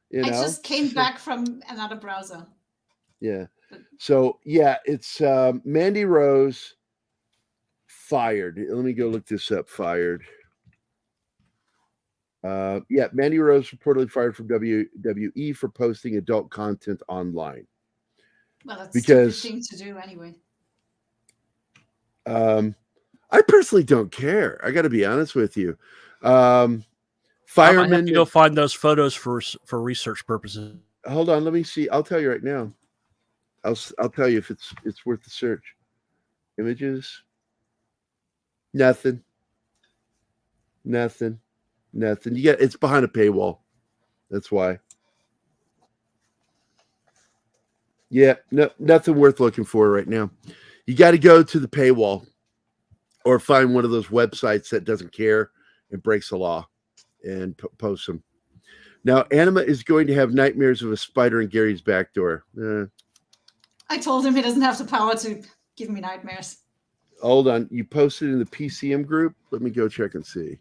You know? I just came back from another browser. Yeah. So, yeah, it's Mandy Rose fired. Let me go look this up. Fired. Yeah, Mandy Rose reportedly fired from WWE for posting adult content online. Well, that's because a stupid thing to do anyway. I personally don't care. I got to be honest with you. I Firemen have to go find those photos for research purposes. Hold on, let me see. I'll tell you right now. I'll tell you if it's worth the search. Images. Nothing. You get it's behind a paywall. That's why. Yeah, nothing worth looking for right now. You got to go to the paywall or find one of those websites that doesn't care and breaks the law and post them. Now, Anima is going to have nightmares of a spider in Gary's back door. I told him he doesn't have the power to give me nightmares. Hold on. You posted in the PCM group? Let me go check and see.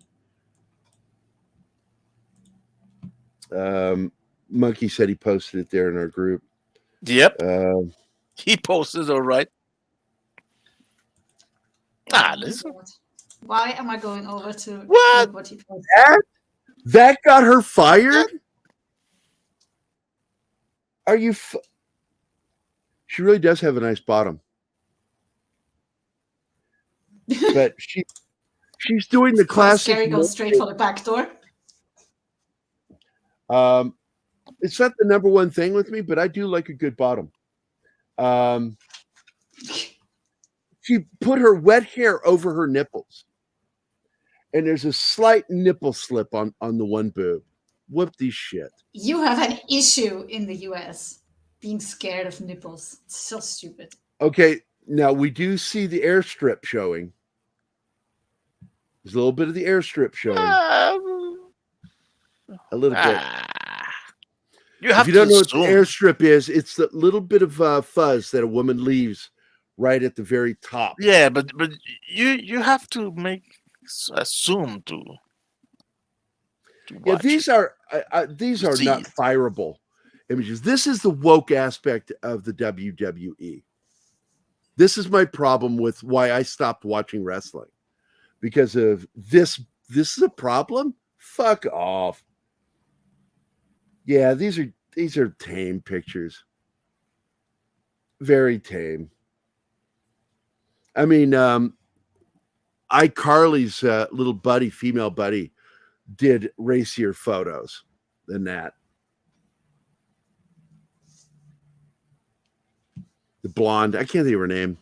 Monkey said he posted it there in our group. Yep. He posted all right. Listen. Why am I going over to what he posted? That got her fired? Are you? She really does have a nice bottom, but she's doing the classic. Gerry goes straight for the back door. It's not the number one thing with me, but I do like a good bottom. She put her wet hair over her nipples, and there's a slight nipple slip on the one boob. Whoop these shit. You have an issue in the US being scared of nipples. It's so stupid. Okay, now we do see the airstrip showing. There's a little bit of the airstrip showing. A little bit. If you don't know what the airstrip is, it's the little bit of fuzz that a woman leaves right at the very top. Yeah, but you have to assume to yeah, these are not fireable images. This is the woke aspect of the WWE. This is my problem with why I stopped watching wrestling. Because of this is a problem? Fuck off. Yeah, these are tame pictures. Very tame. I mean, iCarly's little buddy, female buddy, did racier photos than that. The blonde. I can't think of her name.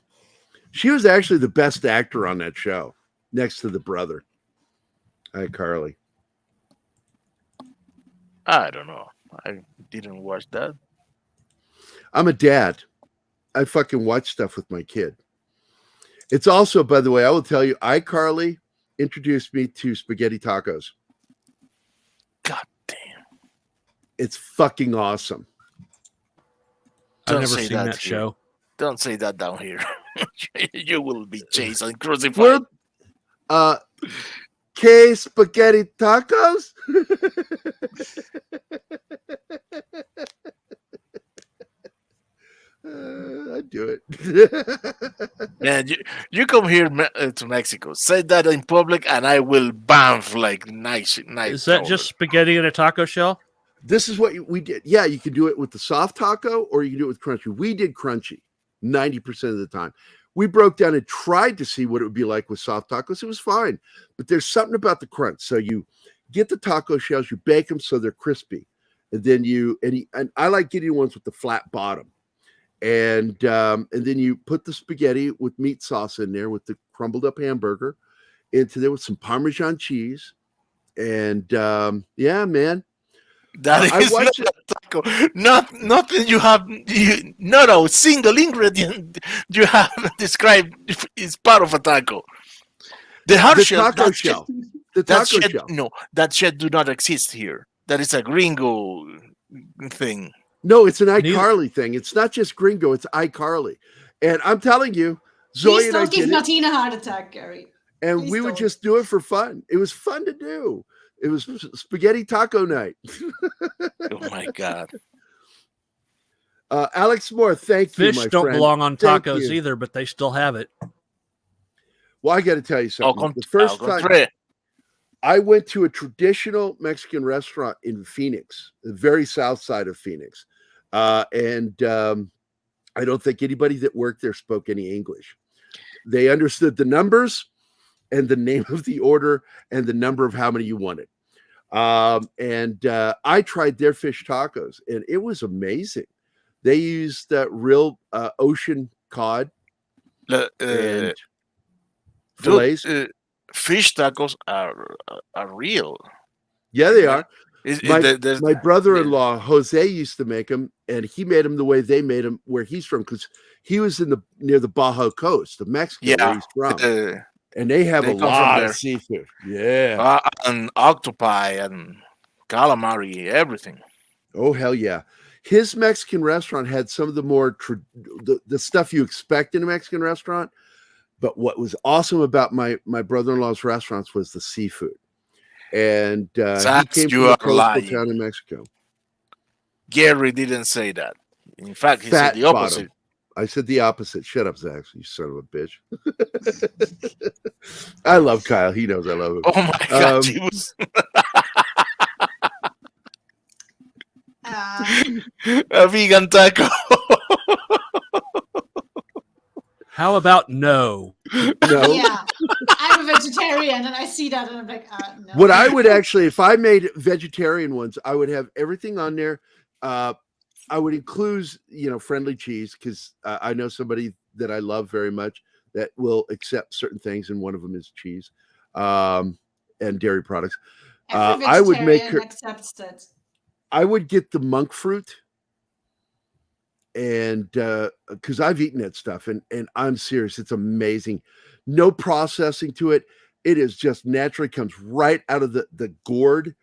She was actually the best actor on that show, next to the brother. Hi, Carly. I don't know. I didn't watch that. I'm a dad. I fucking watch stuff with my kid. It's also, by the way, I will tell you, iCarly introduced me to spaghetti tacos. God damn. It's fucking awesome. I've never seen that show. Don't say that down here. You will be chased and crucified. K spaghetti tacos? I'd do it. Man, you come here to Mexico, say that in public, and I will bamf like nice. Is that just spaghetti in a taco shell? This is what we did. Yeah, you can do it with the soft taco or you can do it with crunchy. We did crunchy 90% of the time. We broke down and tried to see what it would be like with soft tacos. It was fine, but there's something about the crunch. So you get the taco shells, you bake them so they're crispy, and then and I like getting ones with the flat bottom, and then you put the spaghetti with meat sauce in there with the crumbled up hamburger into there with some Parmesan cheese, and yeah, man. That is not a taco. Nothing you have. Not a single ingredient you have described is part of a taco. The hard shell. Taco shell. The taco shell. No, that shit do not exist here. That is a gringo thing. No, it's an iCarly thing. It's not just gringo. It's iCarly. And I'm telling you, Zoe Please and I don't give did it, Martina a heart attack, Gerry. and Please we would don't. just do it for fun. It was fun to do. It was spaghetti taco night. Oh my God. Alex Moore, thank you, Fish my don't friend. belong on Thank tacos you. either, but they still have it. Well, I got to tell you something. The first time I went to a traditional Mexican restaurant in Phoenix, the very south side of Phoenix, and I don't think anybody that worked there spoke any English. They understood the numbers and the name of the order and the number of how many you wanted. And I tried their fish tacos, and it was amazing. They used real ocean cod and fillets. Fish tacos are real. Yeah, they are. There's- My brother-in-law Jose used to make them, and he made them the way they made them where he's from, because he was near the Baja coast of Mexico, where he's from. And they have a come from lot there. of seafood. Yeah. And octopi and calamari, everything. Oh, hell yeah. His Mexican restaurant had some of the more the stuff you expect in a Mexican restaurant. But what was awesome about my brother-in-law's restaurants was the seafood. And he came from a coastal town in Mexico. Gerry didn't say that. In fact, he Fat said the opposite. bottom. I said the opposite. Shut up, Zach, you son of a bitch. I love Kyle. He knows I love him. Oh my God, he was a vegan taco. How about no? No. Yeah, I'm a vegetarian, and I see that, and I'm like, no. What I would actually, if I made vegetarian ones, I would have everything on there. I would include, friendly cheese, because I know somebody that I love very much that will accept certain things, and one of them is cheese and dairy products. Every I would make vegetarian accepts that. I would get the monk fruit, and because I've eaten that stuff, and I'm serious, it's amazing. No processing to it. It is just naturally comes right out of the gourd.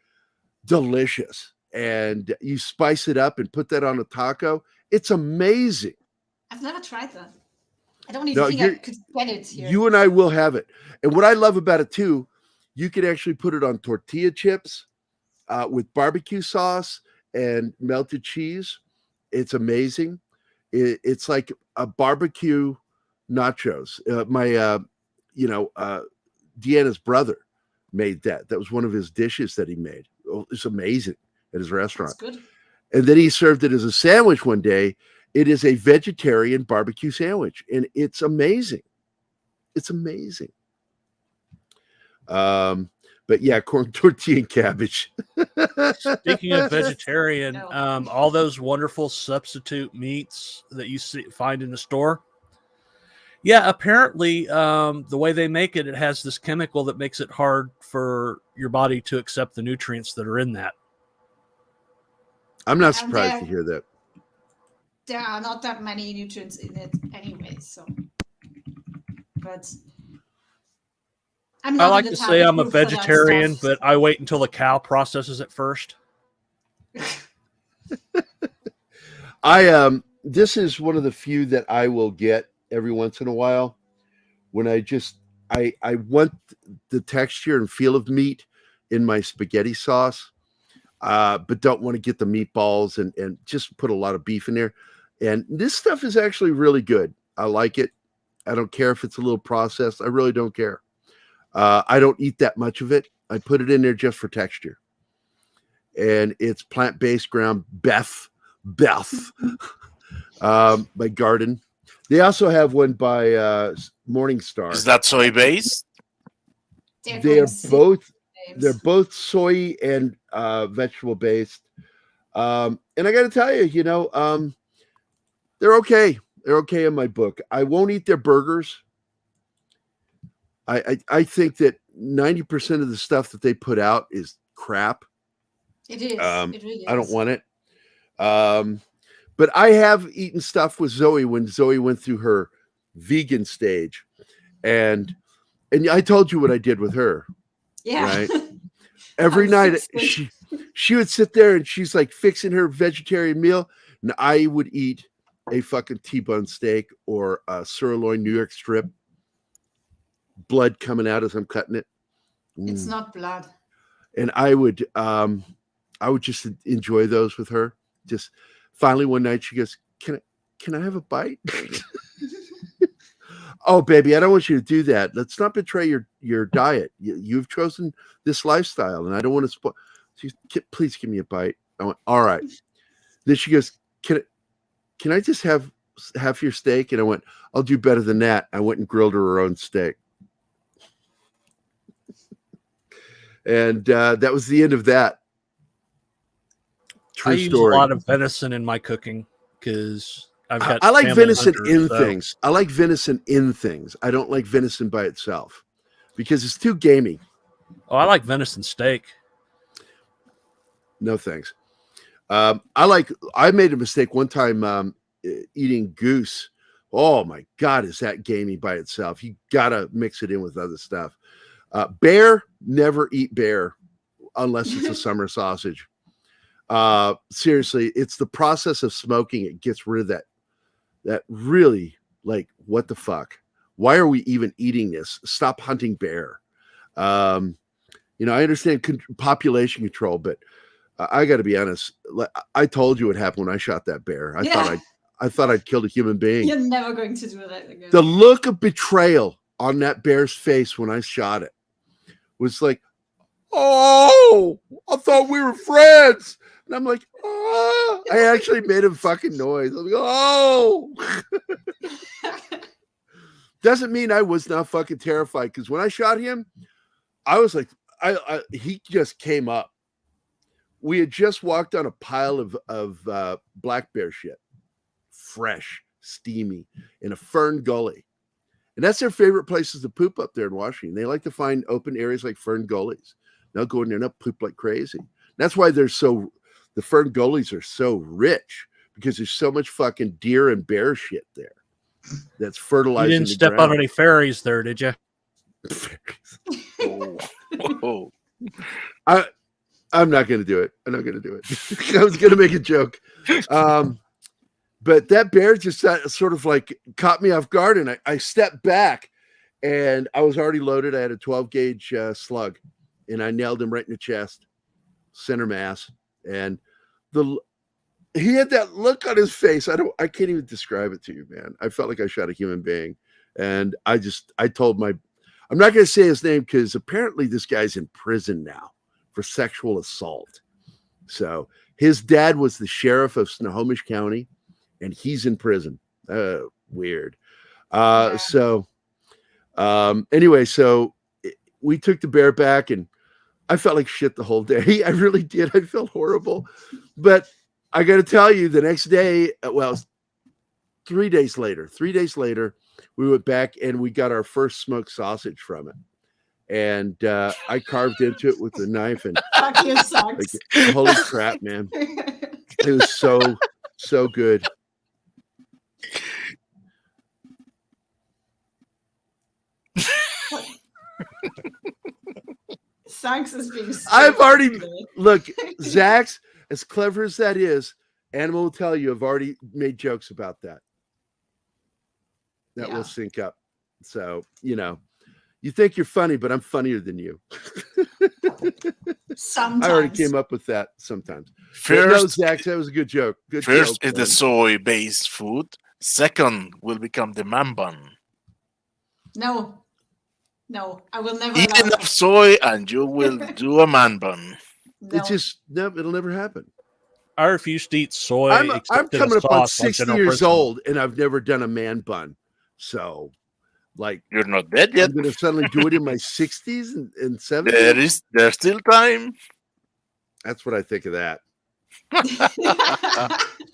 Delicious. And you spice it up and put that on a taco. It's amazing. I've never tried that. I don't even think I could get it here. You and I will have it. And what I love about it too, you can actually put it on tortilla chips with barbecue sauce and melted cheese. It's amazing. It's like a barbecue nachos. Deanna's brother made that. That was one of his dishes that he made. Oh, it's amazing at his restaurant. That's good. And then he served it as a sandwich one day. It is a vegetarian barbecue sandwich, and it's amazing. It's amazing. But yeah, corn tortilla and cabbage. Speaking of vegetarian, all those wonderful substitute meats that you find in the store. Yeah, apparently the way they make it, it has this chemical that makes it hard for your body to accept the nutrients that are in that. I'm not surprised to hear that. There are not that many nutrients in it anyway, so. But I like to say I'm a vegetarian, but I wait until the cow processes it first. This is one of the few that I will get every once in a while when I want the texture and feel of meat in my spaghetti sauce, but don't want to get the meatballs and just put a lot of beef in there. And this stuff is actually really good. I like it. I don't care if it's a little processed. I really don't care. I don't eat that much of it. I put it in there just for texture. And it's plant-based ground beef by Garden. They also have one by Morningstar. Is that soy based? They're both soy and vegetable based. And I got to tell you, they're okay. They're okay in my book. I won't eat their burgers. I think that 90% of the stuff that they put out is crap. It is. It really is. I don't want it. But I have eaten stuff with Zoe when Zoe went through her vegan stage. And I told you what I did with her. Yeah. Right? Every night she would sit there and she's like fixing her vegetarian meal. And I would eat a fucking T-bone steak or a sirloin New York strip. Blood coming out as I'm cutting it. It's not blood. And I would just enjoy those with her. Just finally one night she goes, Can I have a bite? Oh, baby, I don't want you to do that. Let's not betray your diet. You've chosen this lifestyle, and I don't want to spoil. Please give me a bite. I went, all right. Then she goes, Can I just have half your steak? And I went, I'll do better than that. I went and grilled her own steak. And that was the end of that. True I use story. a lot of venison in my cooking because I've got. I like family venison hunters, in so- things. I like venison in things. I don't like venison by itself because it's too gamey. Oh, I like venison steak. No thanks. I made a mistake one time eating goose. Oh my God, is that gamey by itself? You gotta mix it in with other stuff. Bear, never eat bear unless it's a summer sausage. Seriously, it's the process of smoking. It gets rid of that really, like, what the fuck? Why are we even eating this? Stop hunting bear. I understand population control, but I got to be honest. I told you what happened when I shot that bear. I thought I'd killed a human being. You're never going to do that again. The look of betrayal on that bear's face when I shot it was like, oh, I thought we were friends. And I'm like, oh, I actually made a fucking noise. I'm like, oh. Doesn't mean I was not fucking terrified, because when I shot him, I was like, he just came up. We had just walked on a pile of black bear shit, fresh, steamy, in a fern gully. And that's their favorite places to poop up there in Washington. They like to find open areas like fern gullies. They'll go in there and they'll poop like crazy. That's why the fern gullies are so rich, because there's so much fucking deer and bear shit there that's fertilizing. You didn't step on any fairies there, did you? Oh. I'm not going to do it. I'm not going to do it. I was going to make a joke. But that bear just sort of like caught me off guard, and I stepped back, and I was already loaded. I had a 12 gauge slug, and I nailed him right in the chest, center mass. And he had that look on his face. I can't even describe it to you, man. I felt like I shot a human being. And I told I'm not going to say his name, because apparently this guy's in prison now for sexual assault. So his dad was the sheriff of Snohomish County, and he's in prison. Weird. Anyway, so we took the bear back, and I felt like shit the whole day. I really did. I felt horrible. But I got to tell you, the next day, well, 3 days later, we went back and we got our first smoked sausage from it. And I carved into it with a knife and Fuck you, sucks. like, holy crap, man. It was so good. Sax is being I've already stupid. look, Zach's, as clever as that is, Animal will tell you I've already made jokes about that. That will sync up. So, you know, you think you're funny, but I'm funnier than you. Sometimes. I already came up with that sometimes. First, no, Zach, that was a good joke. Good first joke, is the man. soy-based food. Second will become the man bun. No, I will never. Eat allow enough soy, and you will do a man bun. It's just it'll never happen. I refuse to eat soy. I'm except in a coming up on sauce like 60 General years Prison. old, and I've never done a man bun. So, like, you're not dead yet. I'm going to suddenly do it in my 60s and 70s. There's still time. That's what I think of that.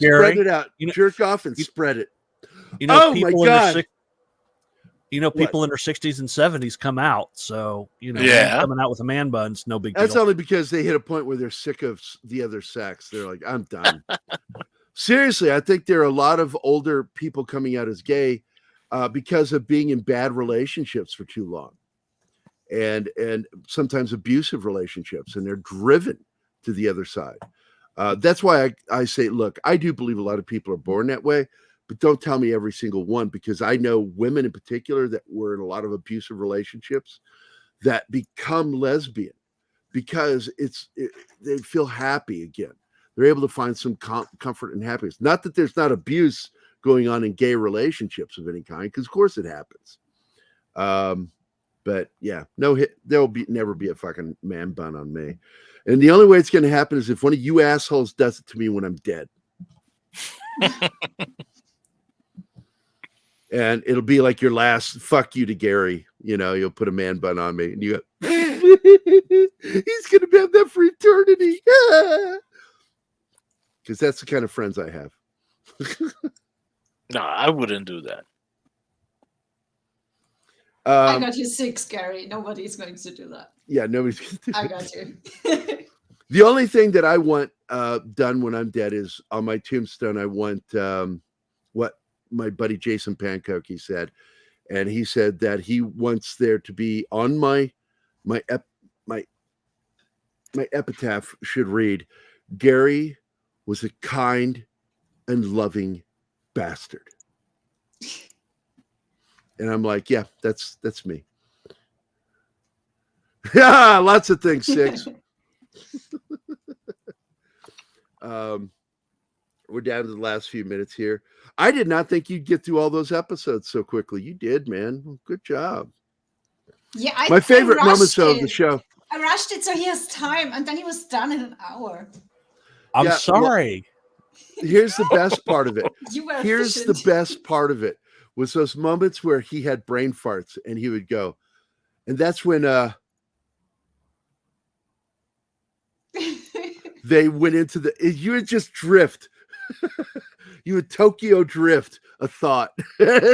Gerry, Spread it out. Jerk off and spread it. You know, Oh, my people God. People in their 60s and 70s come out. So, you know, Yeah. coming out with a man bun's no big That's deal. only because they hit a point where they're sick of the other sex. They're like, I'm done. Seriously, I think there are a lot of older people coming out as gay because of being in bad relationships for too long, and sometimes abusive relationships, and they're driven to the other side. That's why I say, look, I do believe a lot of people are born that way, but don't tell me every single one, because I know women in particular that were in a lot of abusive relationships that become lesbian because they feel happy again. They're able to find some comfort and happiness. Not that there's not abuse going on in gay relationships of any kind, because of course it happens. But yeah, there'll never be a fucking man bun on me. And the only way it's going to happen is if one of you assholes does it to me when I'm dead. And it'll be like your last fuck you to Gerry. You know, you'll put a man bun on me and you go, he's going to have that for eternity. Because that's the kind of friends I have. No, I wouldn't do that. I got you 6, Gary. Nobody's going to do that. Yeah, nobody's going to do I that. got you. The only thing that I want done when I'm dead is on my tombstone. I want what my buddy Jason Pankoke said, and he said that he wants there to be on my epitaph should read, Gerry was a kind and loving bastard. And I'm like, yeah, that's me. Yeah, lots of things, 6. We're down to the last few minutes here. I did not think you'd get through all those episodes so quickly. You did, man. Good job. Yeah, My favorite I moments rushed of the it. show. I rushed it so he has time, and then he was done in an hour. I'm Yeah, sorry. Here's the best part of it. You were Here's the efficient. best part of it was those moments where he had brain farts and he would go, and that's when they went into you would just drift. You would Tokyo drift a thought.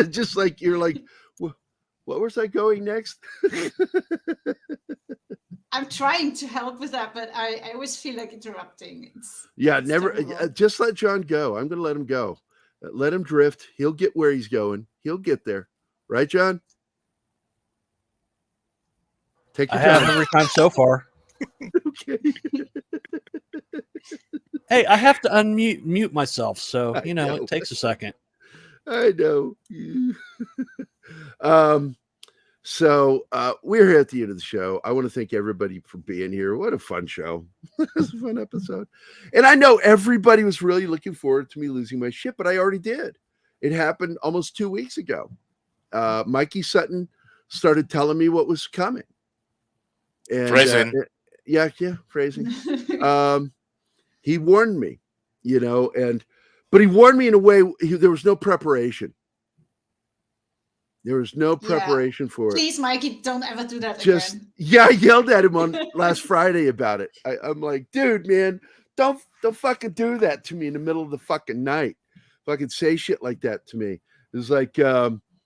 Just like you're like, what was I going next? I'm trying to help with that, but I always feel like interrupting. Yeah, it's never. terrible. Just let John go. I'm going to let him go. Let him drift. He'll get where he's going. He'll get there. Right, John? Take your I have time. every time so far. Okay. Hey, I have to mute myself, so I know. it takes a second. I know. So we're here at the end of the show. I want to thank everybody for being here. What a fun show. It was a fun episode. And I know everybody was really looking forward to me losing my shit, but I already did. It happened almost 2 weeks ago. Mikey Sutton started telling me what was coming. And, Phrasing. Phrasing. He warned me, but he warned me in a way there was no preparation. There was no preparation for it. Please, Mikey, don't ever do that again. I yelled at him on last Friday about it. I'm like, dude, man, don't fucking do that to me in the middle of the fucking night. Fucking say shit like that to me. It's like,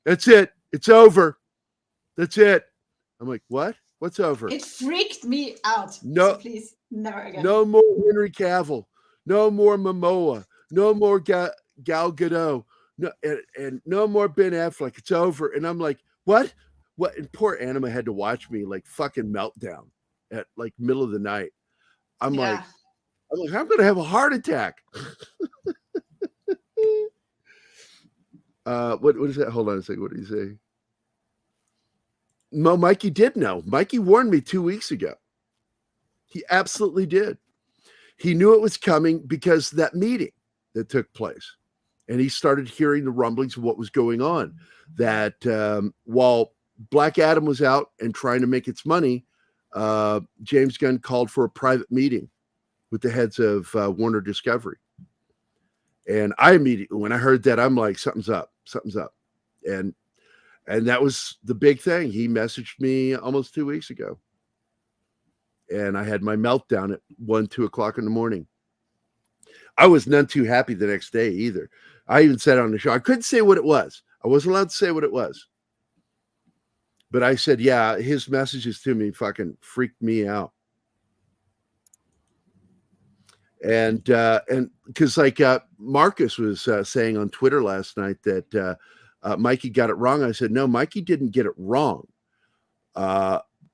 that's it. It's over. That's it. I'm like, what? What's over? It freaked me out. No, so please, never again. No more Henry Cavill. No more Momoa. No more Gal Gadot. No, and no more Ben Affleck. It's over. And I'm like, what? What? And poor Anima had to watch me like fucking meltdown at like middle of the night. I'm like, I'm gonna have a heart attack. What is that? Hold on a second. What did he say? No, Mikey did know. Mikey warned me 2 weeks ago. He absolutely did. He knew it was coming because that meeting that took place. And he started hearing the rumblings of what was going on. That while Black Adam was out and trying to make its money, James Gunn called for a private meeting with the heads of Warner Discovery. And I immediately, when I heard that, I'm like, something's up. And that was the big thing. He messaged me almost 2 weeks ago. And I had my meltdown at 1-2 o'clock in the morning. I was none too happy the next day either. I even said on the show, I couldn't say what it was. I wasn't allowed to say what it was. But I said, yeah, his messages to me fucking freaked me out. And because like Marcus was saying on Twitter last night that Mikey got it wrong. I said, no, Mikey didn't get it wrong.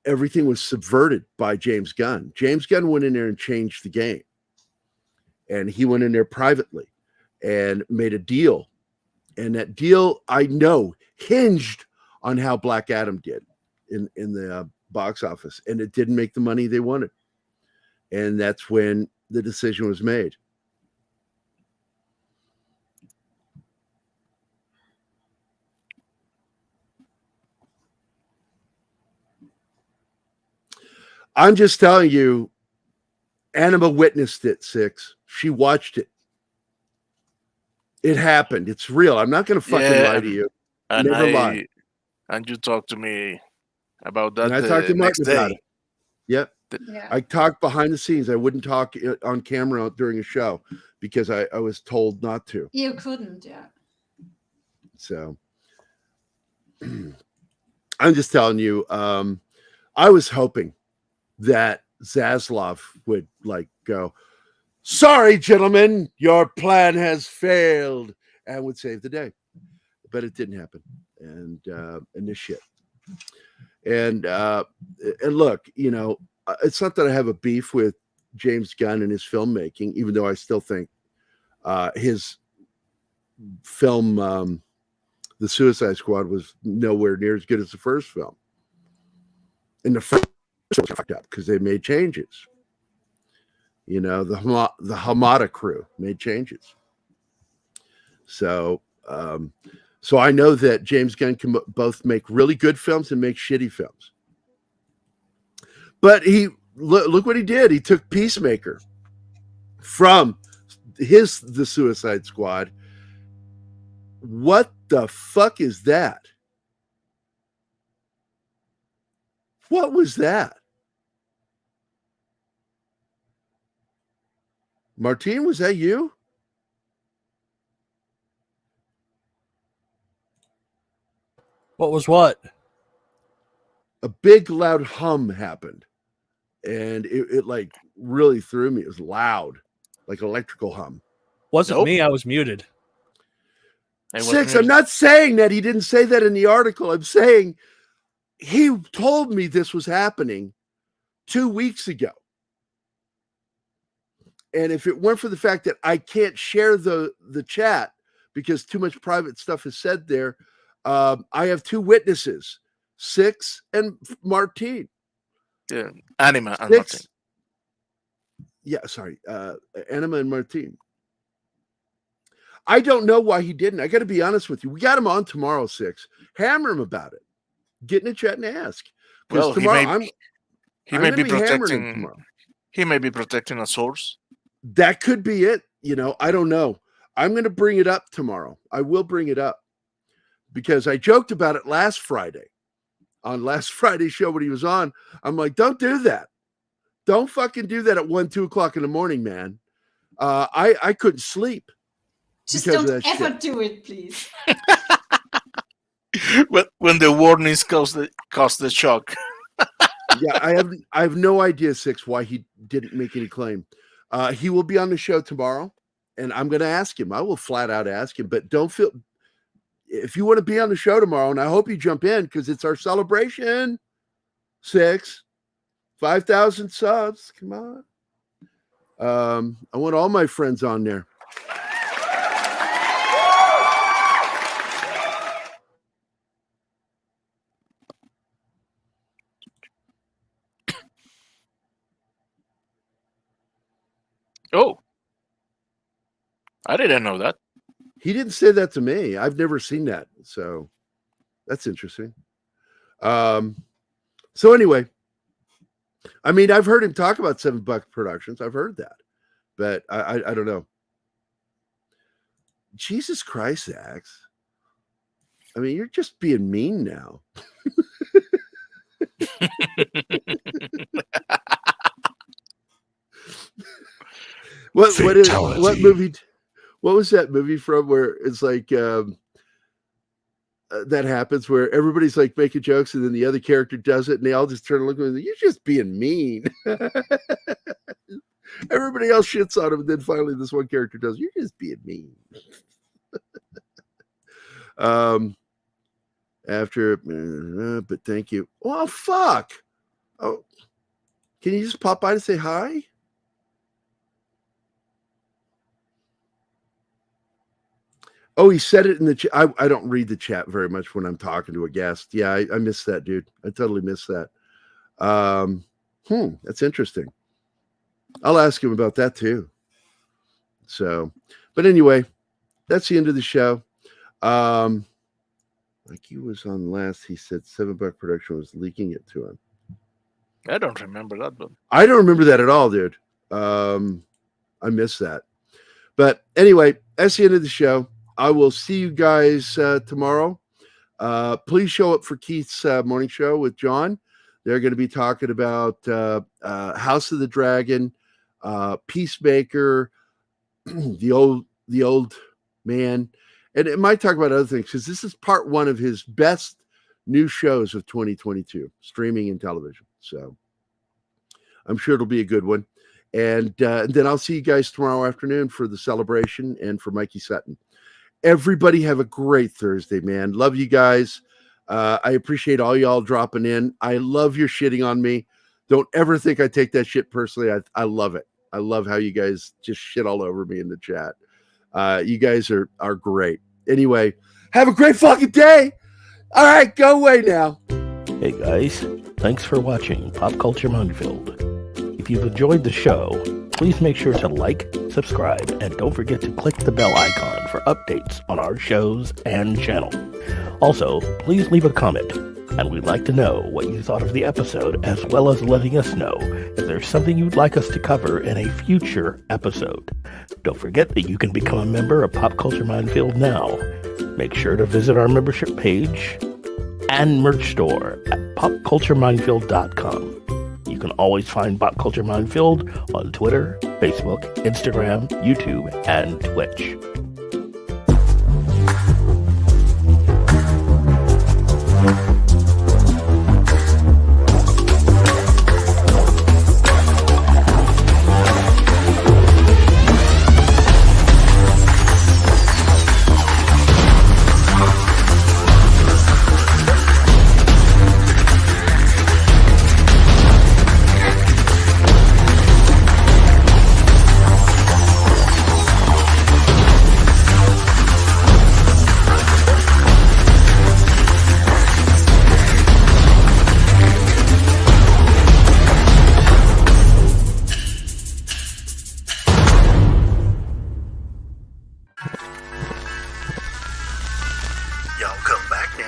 Everything was subverted by James Gunn. James Gunn went in there and changed the game. And he went in there privately and made a deal. And that deal, I know, hinged on how Black Adam did in the box office. And it didn't make the money they wanted. And that's when the decision was made. I'm just telling you, Anima witnessed it, Six. She watched it. It happened. It's real. I'm not going to fucking lie to you. And Never lie. And you talked to me about that And I talked to Mark about it. Yep. Yeah. I talked behind the scenes. I wouldn't talk on camera during a show because I was told not to. You couldn't, yeah. So I'm just telling you, I was hoping that Zaslav would like go, sorry, gentlemen, your plan has failed, and would save the day. But it didn't happen. And this shit. And look, you know, it's not that I have a beef with James Gunn and his filmmaking, even though I still think his film, The Suicide Squad, was nowhere near as good as the first film. And the first was fucked up because they made changes. You know, the Hamada crew made changes. So I know that James Gunn can both make really good films and make shitty films. But look what he did. He took Peacemaker from The Suicide Squad. What the fuck is that? What was that? Martine, was that you? What was what? A big loud hum happened. And it like really threw me. It was loud, like electrical hum. Wasn't me. I was muted. Six, I'm not saying that he didn't say that in the article. I'm saying he told me this was happening 2 weeks ago. And if it weren't for the fact that I can't share the chat because too much private stuff is said there, I have two witnesses, Six and Martine. Yeah, Anima and Six, Martine. Yeah, sorry, Anima and Martine. I don't know why he didn't. I got to be honest with you. We got him on tomorrow, Six. Hammer him about it. Get in the chat and ask. Well, tomorrow he may be hammering him tomorrow. He may be protecting a source. That could be it. You know, I don't know. I'm going to bring it up tomorrow. I will bring it up. because I joked about it last Friday. On last Friday's show when he was on, I'm like, don't do that. Don't fucking do that at 1, 2 o'clock in the morning, man. I couldn't sleep. Just don't ever do it, please. When the warnings cause the shock. Yeah, I have no idea, Six, why he didn't make any claim. He will be on the show tomorrow, and I'm going to ask him. I will flat out ask him, but don't feel... If you want to be on the show tomorrow, and I hope you jump in because it's our celebration, 6, 5,000 subs. Come on. I want all my friends on there. Oh, I didn't know that. He didn't say that to me. I've never seen that. So that's interesting. So anyway, I mean, I've heard him talk about $7 Productions. I've heard that, but I don't know. Jesus Christ, Axe. I mean, you're just being mean now. What movie? What was that movie from where it's like that happens where everybody's like making jokes and then the other character does it and they all just turn and look at him. You're just being mean. Everybody else shits on him and then finally this one character does. You're just being mean. But thank you. Oh fuck. Oh, can you just pop by to say hi? Oh, he said it in the chat. I don't read the chat very much when I'm talking to a guest. Yeah, I missed that, dude. I totally missed that. That's interesting. I'll ask him about that too. So, but anyway, that's the end of the show. Like he was on last, he said $7 Production was leaking it to him. I don't remember that, but I don't remember that at all, dude. I missed that. But anyway, that's the end of the show. I will see you guys tomorrow. Please show up for Keith's morning show with John. They're going to be talking about House of the Dragon, Peacemaker, the old man, and it might talk about other things because this is part 1 of his best new shows of 2022, streaming and television. So I'm sure it'll be a good one. And then I'll see you guys tomorrow afternoon for the celebration and for Mikey Sutton. Everybody have a great Thursday, man. Love you guys. I appreciate all y'all dropping in. I love your shitting on me. Don't ever think I take that shit personally. I love it. I love how you guys just shit all over me in the chat. You guys are great. Anyway, have a great fucking day. All right, go away now. Hey guys, thanks for watching Pop Culture Minefield. If you've enjoyed the show, please make sure to like, subscribe, and don't forget to click the bell icon for updates on our shows and channel. Also, please leave a comment, and we'd like to know what you thought of the episode, as well as letting us know if there's something you'd like us to cover in a future episode. Don't forget that you can become a member of Pop Culture Minefield now. Make sure to visit our membership page and merch store at popcultureminefield.com. You can always find Pop Culture Minefield on Twitter, Facebook, Instagram, YouTube, and Twitch.